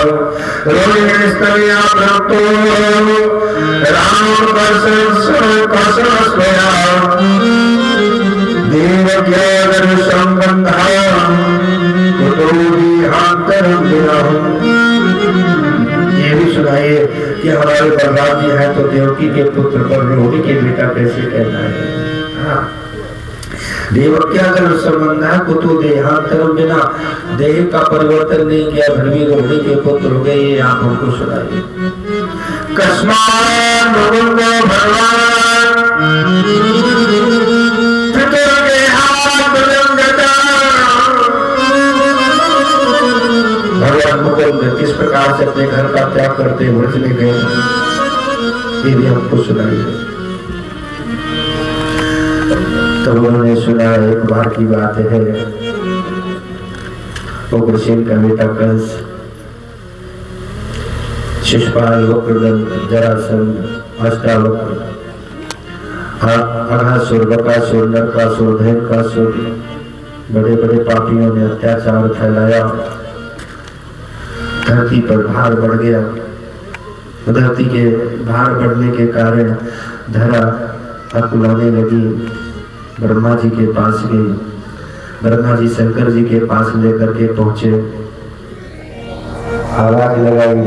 ये भी सुनाइए कि हमारे बलराम जी हैं तो देवकी के पुत्र पर रोहिणी के बेटा कैसे कहना है। हाँ, देवक्या कर संबंधा को तो देहांतरम, बिना देह का परिवर्तन नहीं किया भरवी रोहिणी के पुत्र हो गए। ये आप हमको सुनाइए। कस्मान मुकुंद भगवान भगवान मुकुंद किस प्रकार से अपने घर का त्याग करते व्रज में गए, ये भी हमको सुनाइए। तो उन्होंने सुना, एक बार की बात है, उग्रसेन का बेटा कंस, शिशुपाल, वक्रदंत, जरासंध, अष्टावक्र, अघासुर, बकासुर, नरकासुर, धैर्यकासुर, बड़े बड़े पापियों ने अत्याचार फैलाया। धरती पर भार बढ़ गया। धरती के भार बढ़ने के कारण धरा अकुलाने लगी। ब्रह्मा जी के पास गई। ब्रह्मा जी शंकर जी के पास लेकर के पहुंचे, आवाज लगाई,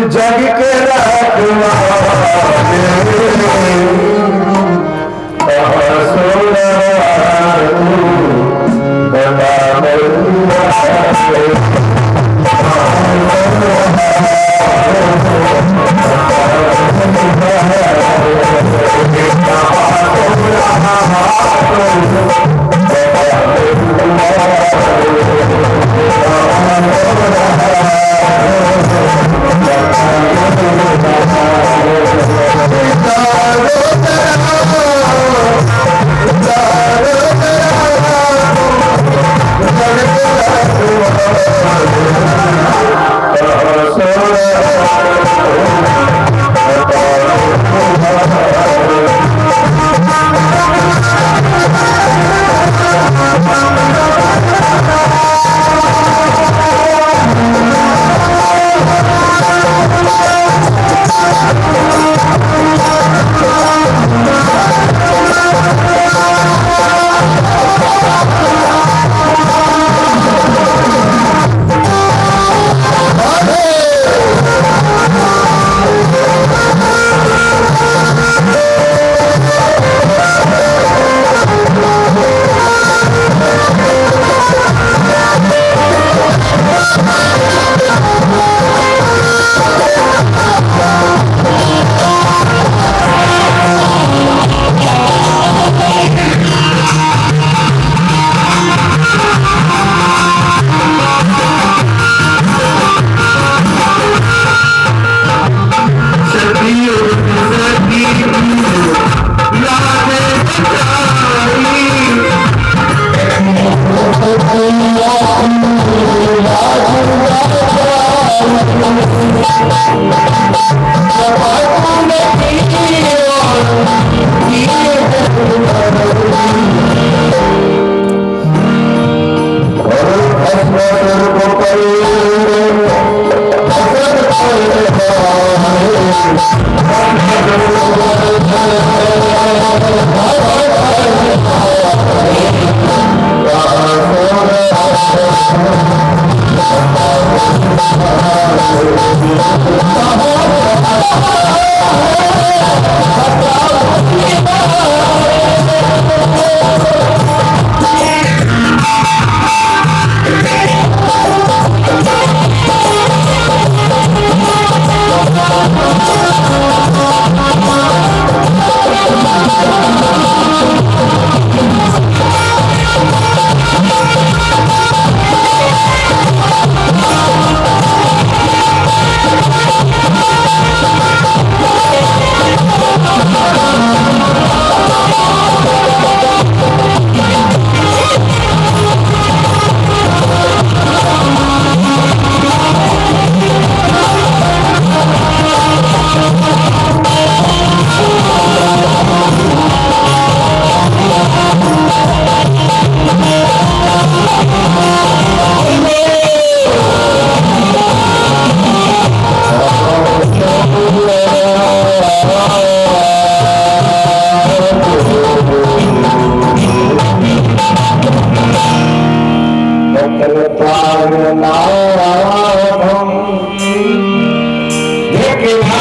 जग के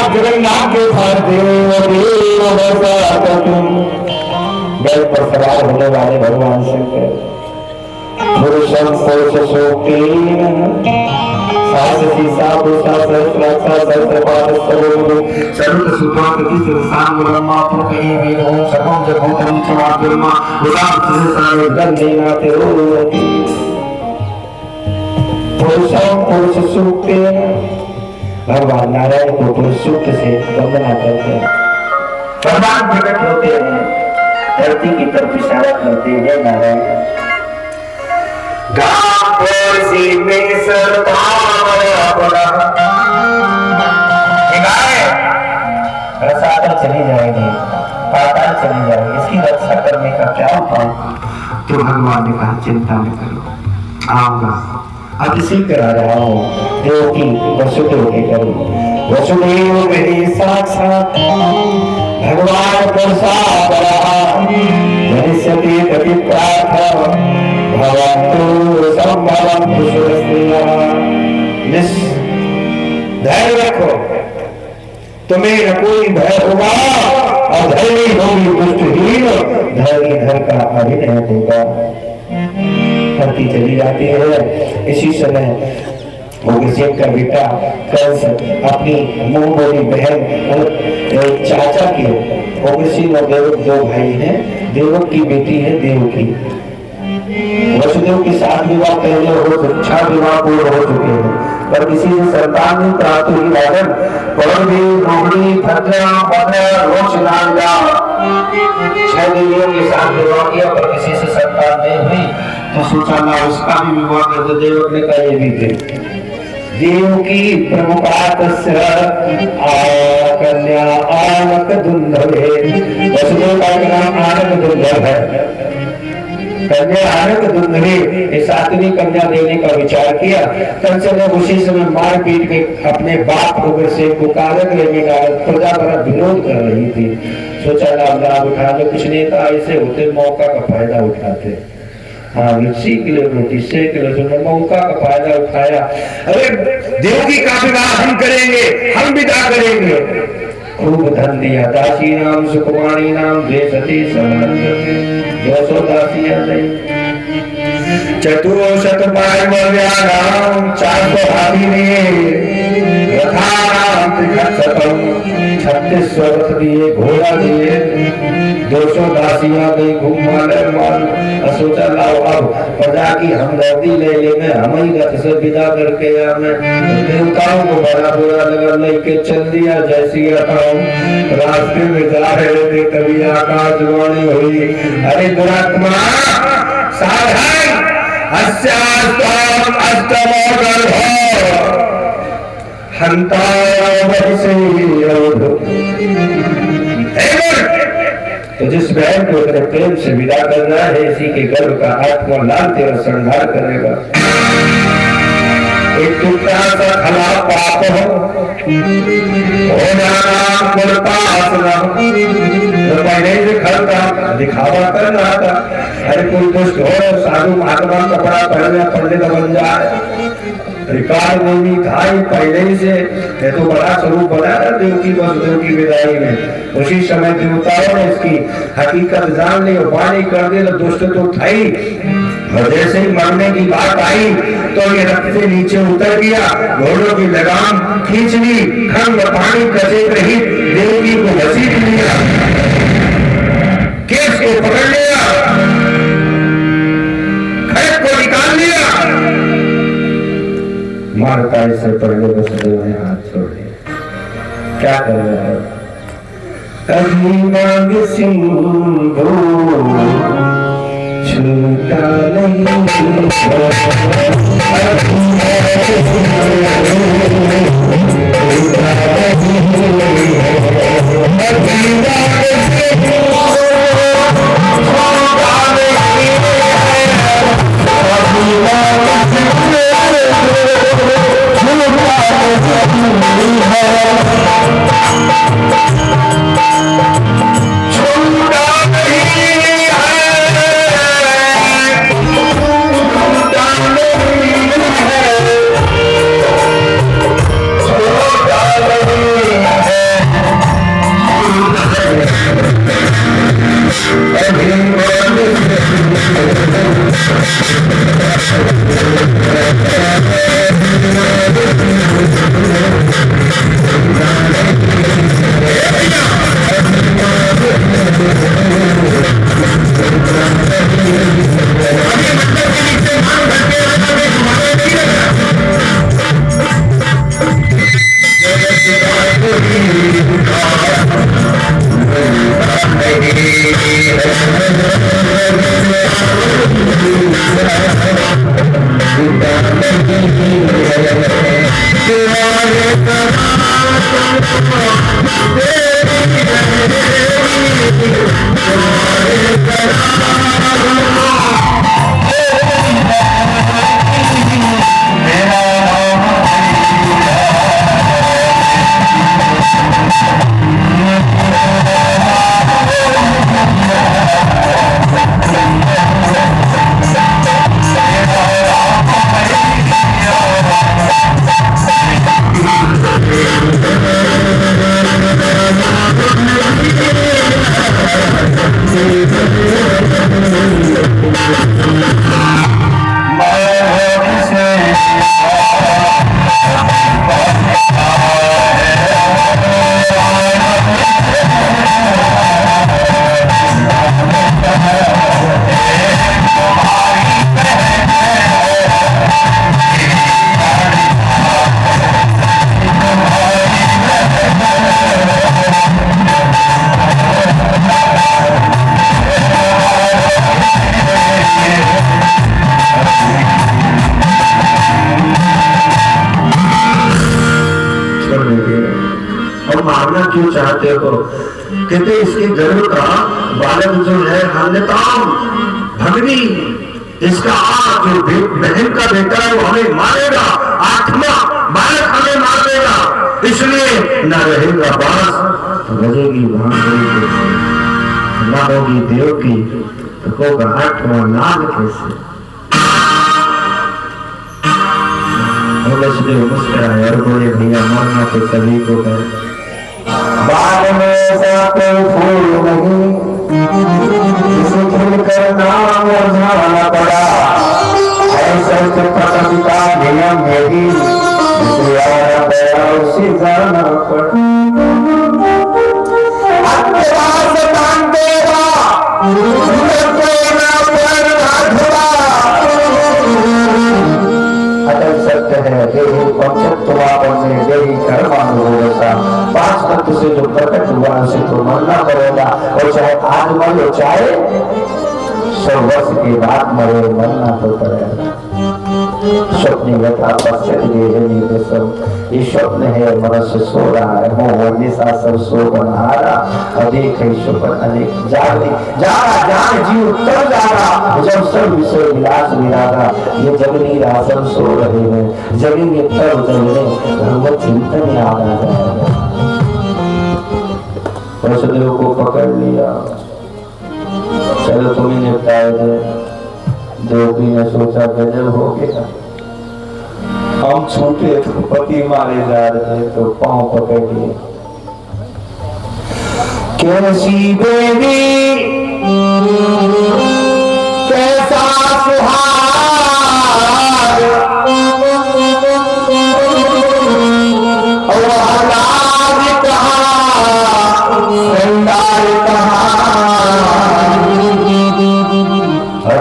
जगन्नाथ के गल पर सवार होने वाले भगवान शंकर पुरुषम पुरुष शोकेन साससी सापुषा सहस्राक्षा सहस्रपाद सरोगुरु सरुत सुपाकृति सुरसांग ब्रह्मा पुरकही वीर ओम सकम जगभूतम चमा ब्रह्मा उदाम सहस्रांग गंधेनाथ रोति पुरुषम पुरुष शोकेन भगवान नारायण को पुरुष सूक्त से वंदना करते हैं। भगवान प्रकट होते हैं, धरती की तरफ इशारा करते हैं, जय नारायण। रसातल चली जाएगी, पाताल चली जाएगी, इसकी रक्षा करने का क्या उपाय? तो भगवान ने कहा चिंता न करो, आऊंगा। अब शीघ्र आ रहा हूँ देवकी वसुदेव के करूँ। वसुदेव मेरे साक्षात भगवान प्रसाद मनुष्यते कति प्रार्थ भवन्तु संभवन्तु सुरस्त्रियः। धैर्य रखो, तुम्हें न कोई भय होगा और धैर्य होगी दुष्टहीन धैर्य धर का अभिनय होगा। धरती चली जाती है। इसी समय उग्रसेन का बेटा कंस अपनी मुंह बोली बहन और चाचा के उग्रसेन और देवक दो भाई हैं, देवक की बेटी है देवकी। वसुदेव के साथ विवाह पहले हो 6 विवाह पूर्ण हो चुके हैं, पर किसी से संतान नहीं प्राप्त हुई। राजन पौर्वी रोहिणी भद्रा भद्रा रोशनांगा 6 देवियों के साथ विवाह किया, पर किसी से संतान नहीं हुई। तो सोचा ना उसका भी विवाह कर दे। देवक ने कहा ये भी दे। देव की प्रमुखात कन्या आनक दुंधवे। वसुदेव का नाम आनक दुंधव है। कन्या आनक दुंधवे ये 7वीं कन्या देने का विचार किया। कंस ने उसी समय मार पीट के अपने बाप उग्रसेन को कारागृह में डाला। प्रजा बड़ा विरोध कर रही थी। सोचा लाभ उठा लो। कुछ नेता ऐसे होते मौका का फायदा उठाते। हाँ, सीख ले रोटी सेक ले, मौका का फायदा उठाया। अरे देवकी का विवाह हम करेंगे, हम विदा करेंगे। खूब धन दिया। दासी नाम सुकुमारी नाम देशती समंदते 200 दासियां दी। चतुर्शत पायव्यानाम 400 हाथी दिए। रथानाम 36 रथ दिए, घोड़ा दिए। 200 दासियां गई घूमाने माल। सोचा लाओ अब प्रजा की हमदर्दी ले लेंगे, हम ही रथ से विदा करके आने। देवताओं को बड़ा बुरा लगा, लेके चल दिया। जैसी रास्ते में जा रहे थे तभी आकाशवाणी हुई, अरे दुरात्मा सावधान, अस्यास्तम अष्टमो गर्भो तो जिस बहन को तेरे प्रेम से विदा करना है, इसी के गर्भ का आत्मा लाल तेरा संहार करेगा। एक टुकड़ा सा खला पाप हो जाना पहले से खलता दिखावा कर रहा था। अरे कोई दुष्ट हो साधु महात्मा कपड़ा पहने पंडित बन जाए। रिकॉर्ड में भी था ही पहले ही से, ये तो बड़ा स्वरूप बनाया देवकी वसुदेव की विदाई में। उसी समय देवताओं ने इसकी हकीकत जान ली और वाणी कर दी। दुष्ट तो था ही, और जैसे ही मरने की बात आई तो ये रथ से नीचे उतर गया, घोड़ों की लगाम खींच ली, खंड पानी कसे रही, देवकी को घसीट लिया, केस को पकड़ लिया, खड़क को निकाल लिया। मारता इससे पहले वसुदेव ने हाथ छोड़ दिया। क्या कर रहा है? अभिमान सिंधु छूटा नहीं, क्यों चाहते हो? कहते इसके गर्भ का बालक जो है हन्यताम भगनी, इसका जो बहन का बेटा है वो हमें मारेगा, आत्मा बालक हमें मार देगा, इसलिए न रहेगा बास तो बजेगी भांगड़ी, न होगी देव की तो होगा आठवां नाग कैसे। मुस्कुराए और बोले भैया मरना तो सभी को है, बाल में ऐसा कोई फूल नहीं जिसे खिलकर नाम मुरझाना पड़ा, ऐसा पिता नियम मेरी जिसे आया गया उसे जाना पड़ा। पांच तत्व से जो प्रकट हुआ उसे तो मरना पड़ेगा, और चाहे आज मरे चाहे 100 वर्ष के बाद मरे, मरना तो पड़ेगा। स्वप्न ये स्वप्न है, मनुष्य सो रहा है, सब सो बनहारा, अनेक है स्वप्न अनेक जागने जान जीव तब जागा जब सब विषय विलास निरागा, ये जगनी रासम सो रहे हैं, जगेंगे तब जगने भगवत चिंतन याद आ जाएगा। वसुदेव को पकड़ लिया, चलो तुम्हें निपटाए दे। देवकी ने सोचा गजब हो गया, हम छूटे तो पति मारे जा रहे तो पांव पकड़ लिए। कैसी देवी कैसा सुहाग,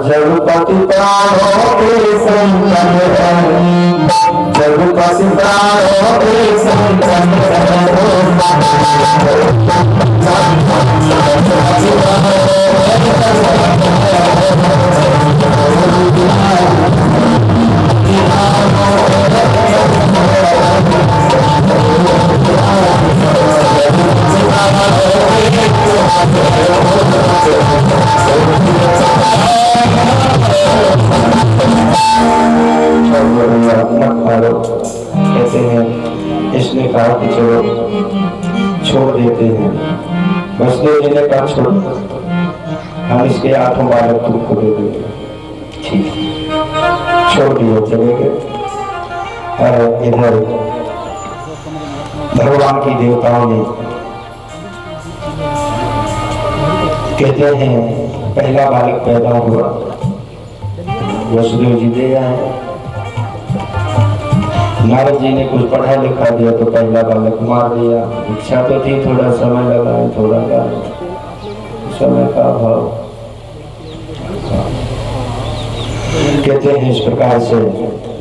जगपति प्राणों के संतन है, जगपति प्राणों के संतन कहते हैं। इसने कहा कि चलो छोड़ देते हैं, वसुदेव जी ने कहा छोड़, हम इसके 8 बालक तुमको दे देंगे। ठीक, छोड़ दिए, चले गए। और इधर भगवान की देवताओं ने कहते हैं पहला बालक पैदा हुआ, वसुदेव जी दे आए। नारद जी ने कुछ पढ़ा लिखा दिया तो पहला बालक मार दिया। इच्छा तो थी थोड़ा समय लगाए, थोड़ा समय का अभाव। कहते हैं इस प्रकार से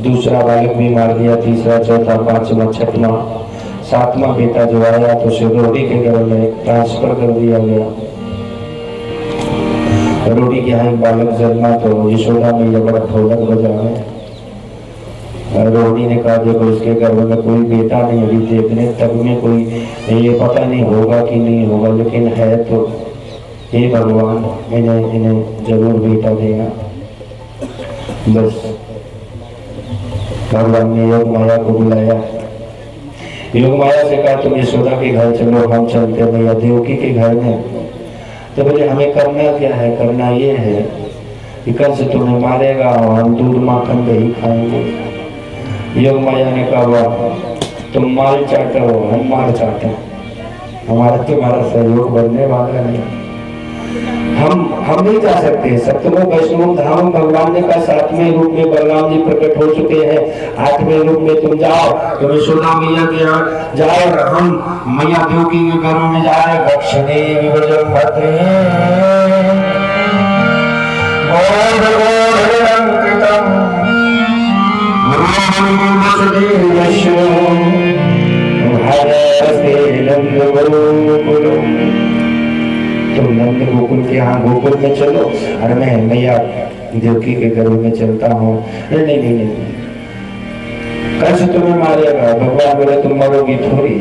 दूसरा बालक भी मार दिया, तीसरा, चौथा, 5वां, 6वां, 7वां बेटा जो आया तो उसे रोटी के घर में ट्रांसफर कर दिया गया। रोटी के यहाँ एक बालक जन्मा तो यशोदा मैया बड़ा ढोलक बजावे। रोहिणी ने कहा देखो इसके गर्भ में कोई बेटा नहीं, अभी देखने तक में कोई ये पता नहीं होगा कि नहीं होगा, लेकिन है तो हे भगवान इन्हें जरूर बेटा देना। बस भगवान ने योग माया को बुलाया। योग माया से कहा तुम यशोदा के घर चलो, हम चलते मैया देवकी के घर में। तो बोले हमें करना क्या है? करना ये है कि कल से तुम्हें मारेगा और हम दूध माखन दही खाएंगे। योग माया ने कहा वाह तुम माल चाटो हम मार चाटे, हमारा तुम्हारा सहयोग बनने वाला नहीं, हम नहीं जा सकते। सप्तमों वैष्णव धाम भगवान ने कहा 7वें रूप में बलराम जी प्रकट हो चुके हैं, 8वें रूप में तुम जाओ, तुम यशोदा मैया के यहाँ जाओ, हम मैया देवकी के घर में जाए। दक्षिणे विभजन भद्रे तुम नंद गोकुल के यहाँ गोकुल में चलो और मैं मैया देवकी के घर में चलता हूँ। नहीं नहीं नहीं, कल से तुम्हें मारेगा। भगवान बोले तुम मरोगी थोड़ी।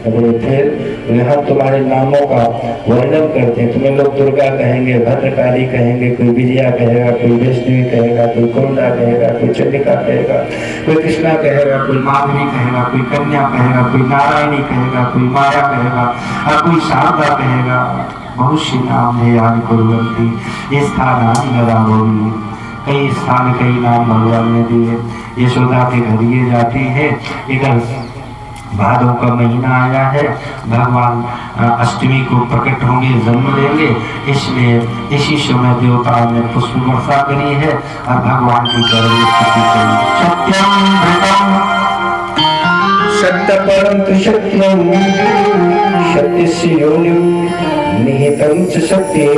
फिर यहाँ तुम्हारे नामों का वर्णन करते हैं, तुम्हें लोग दुर्गा कहेंगे, भद्रकाली कहेंगे, कोई विजया कहेगा, कोई वैष्णवी कहेगा, कोई कुंडा कहेगा, कोई चंडिका कहेगा, कोई कृष्णा कहेगा, कोई माधवी कहेगा, कोई कन्या कहेगा, कोई नारायणी कहेगा, कोई माया कहेगा और कोई शारदा कहेगा। बहुत सी नाम है याद कुर्वन्ति, ये स्थान नदावली, कई स्थान कई नाम भगवान ने दिए। यशोदा के घर ये जाती है। एक भादों का महीना आया है, भगवान अष्टमी को प्रकट होंगे, जन्म लेंगे, इसलिए इसी समय देवताओं ने पुष्प वर्षा करी है और भगवान की गर्भ स्तुति करी। सत्यम धृतम सत्य परंतु सत्यम सत्यस्य योनिम निहितं च सत्ये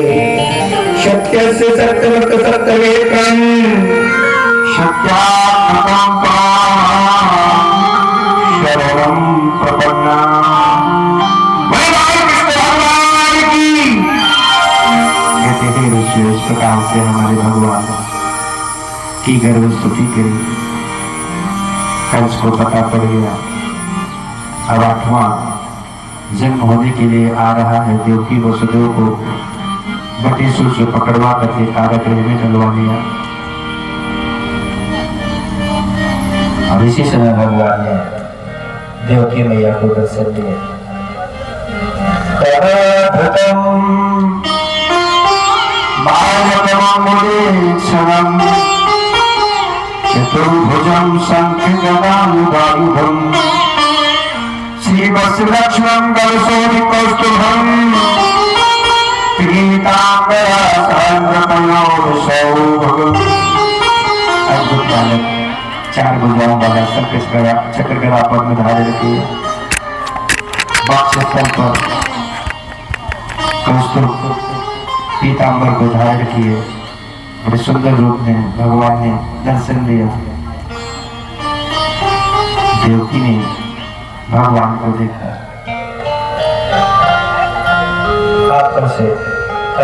सत्यस्य सत्यवत् सत्यमेकं सत्यात्मकं शरणं प्रपन्ना। इस प्रकार से हमारे भगवान की गर्भ स्तुति करी। कंस को पता पड़ गया अब 8वां जन्म होने के लिए आ रहा है। देवकी वसुदेव को बटेसुर से पकड़वा करके कारक में डलवा दिया और इसी समय भगवान ने देवकी मैया को दर्शन दिए। चतुर्भुजं शंखगदायुधायुधं श्रीवत्सलक्ष्मणं गलशोभिकौस्तुभं पीताम्बरा सान्द्रपयोधसौभगम्। अद्भुत बालक 4 भुजाओं वाला चक्र गदा पद्म में धारण किए, वक्षस्थल पर कौस्तुभ पीताम्बर को धारण किए, बड़े सुंदर रूप में भगवान ने दर्शन दिया। देवकी ने भगवान को देखा, आंखों से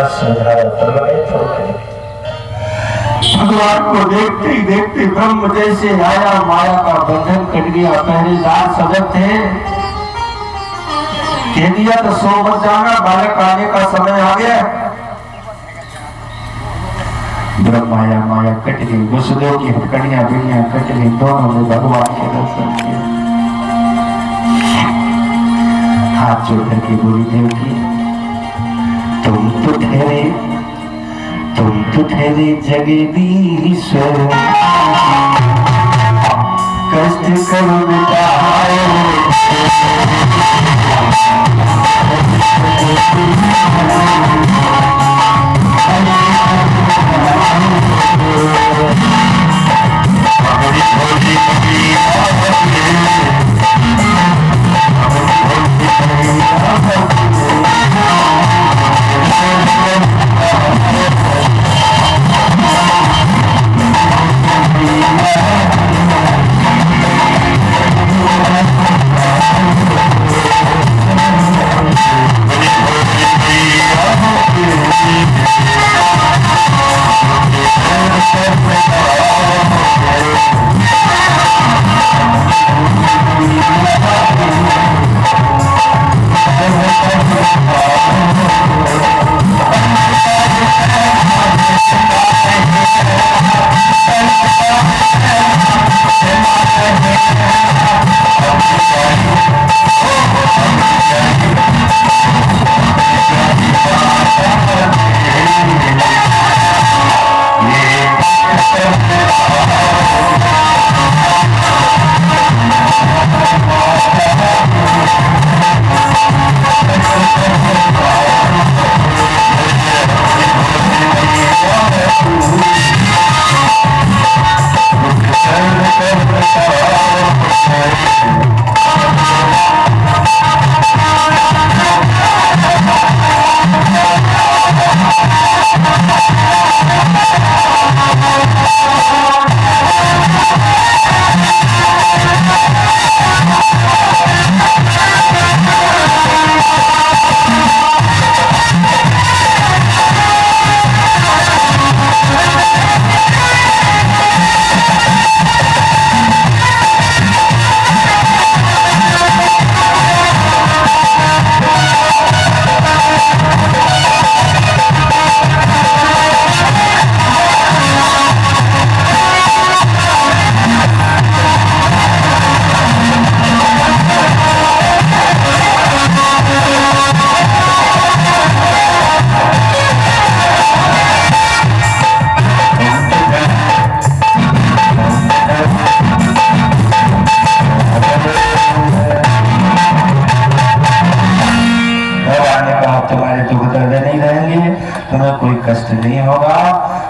अश्रुधारा प्रवाहित हो गई। भगवान को देखते ही देखते ब्रह्म जैसे आया, माया का बंधन कट गया। पहरेदार सजग थे, कह दिया तो 100 बज जाना, बालक आने का समय आ गया। ब्रह्म माया माया कट गई, वसुदेव की हथकड़ियां बेड़ियां कट गई, दोनों ने भगवान के दर्शन किए। हाथ जोड़ करके बोली देवकी तुम तो ठहरे जगदीश्वर, कष्ट करो मिटाओ।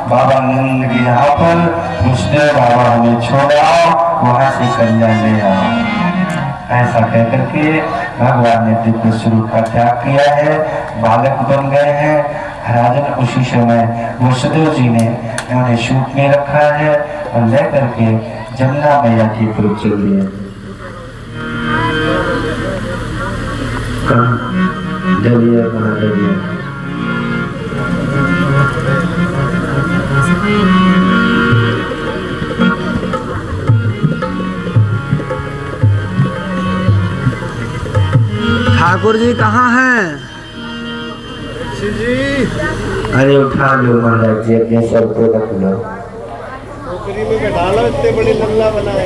बाबा नंद के यहाँ पर पूछते बाबा हमें छोड़ आओ, वहां से कन्या ले आओ। ऐसा कह करके भगवान ने दिव्य स्वरूप का त्याग किया है, बालक बन गए हैं। राजन उसी समय वसुदेव जी ने उन्हें शूट में रखा है और ले करके जमुना मैया की तरफ चल दिए। जलिए कहाँ जलिए ठाकुर जी कहाँ हैं? जी अरे उठा लो महाराज जी, अपने सर पे रख लो। टोकरी में बैठा लो, इतने बड़ी लल्ला बनाए।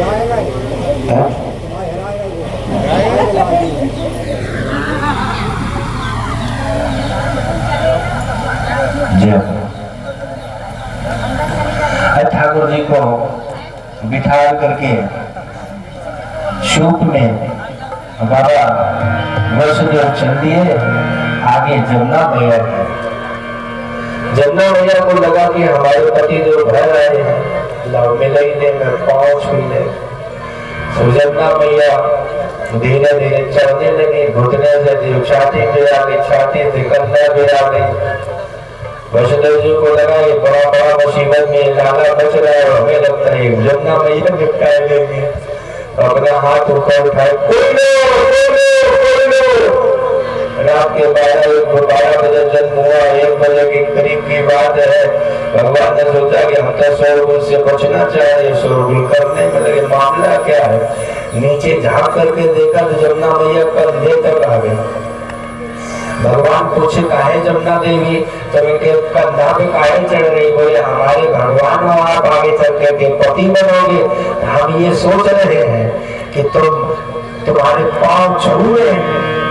हाँ? जी ठाकुर जी को बिठा करके सूप में बाबा वसुदेव चल दिए। आगे जमुना मैया है। जमुना मैया को लगा कि हमारे पति जो घर आए हैं, लाओ मिले ही दे, मैं पाँव छू ले। तो जमुना मैया धीरे धीरे चलने लगी, घुटने से छाती पे आ गई, छाती से कंधा पे आ गई। वसुदेव जी को लगा ये बड़ा बड़ा मुसीबत में लाला बच रहा है, हमें लगता है जमुना मैया निपटाए लेंगे। अपना हाथ ऊपर उठाए, कोई रात के 12 बजे जन्म हुआ, 1 बजे के करीब की बात है। भगवान ने सोचा कि हम तो शोरगुल से बचना चाहिए, शोरगुल करने में लगे। मामला क्या है? नीचे झांक करके देखा तो जमुना मैया कंधे तक आ गई। भगवान पूछे काहे जमुना देवी तब इनके कंधा पे काहे चढ़ रही? बोले हमारे भगवान हो, आप आगे चल के पति बनोगे। हम ये सोच रहे हैं कि तुम्हारे पाँव छुए।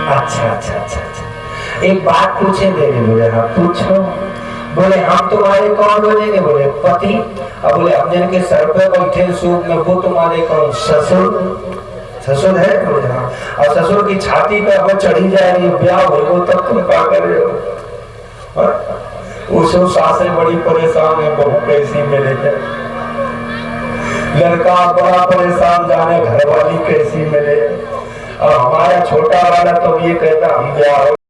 अच्छा अच्छा अच्छा अच्छा, एक बात पूछे देवी? बोले हाँ पूछो। बोले हम तुम्हारे कौन बनेंगे? बोले पति। अब बोले हम जिनके सर पे बैठे सूप में वो तुम्हारे कौन? ससुर। ससुर है? बोले हाँ। और ससुर की छाती पे अब चढ़ी जाएगी, ब्याह हो तब तुम क्या कर रहे हो? उसको सासें बड़ी परेशान है, बहू कैसी मिलेगी। लड़का बड़ा परेशान, जाने घर वाली कैसी मिले। और हमारा छोटा वाला तो ये कहता हम ब्याह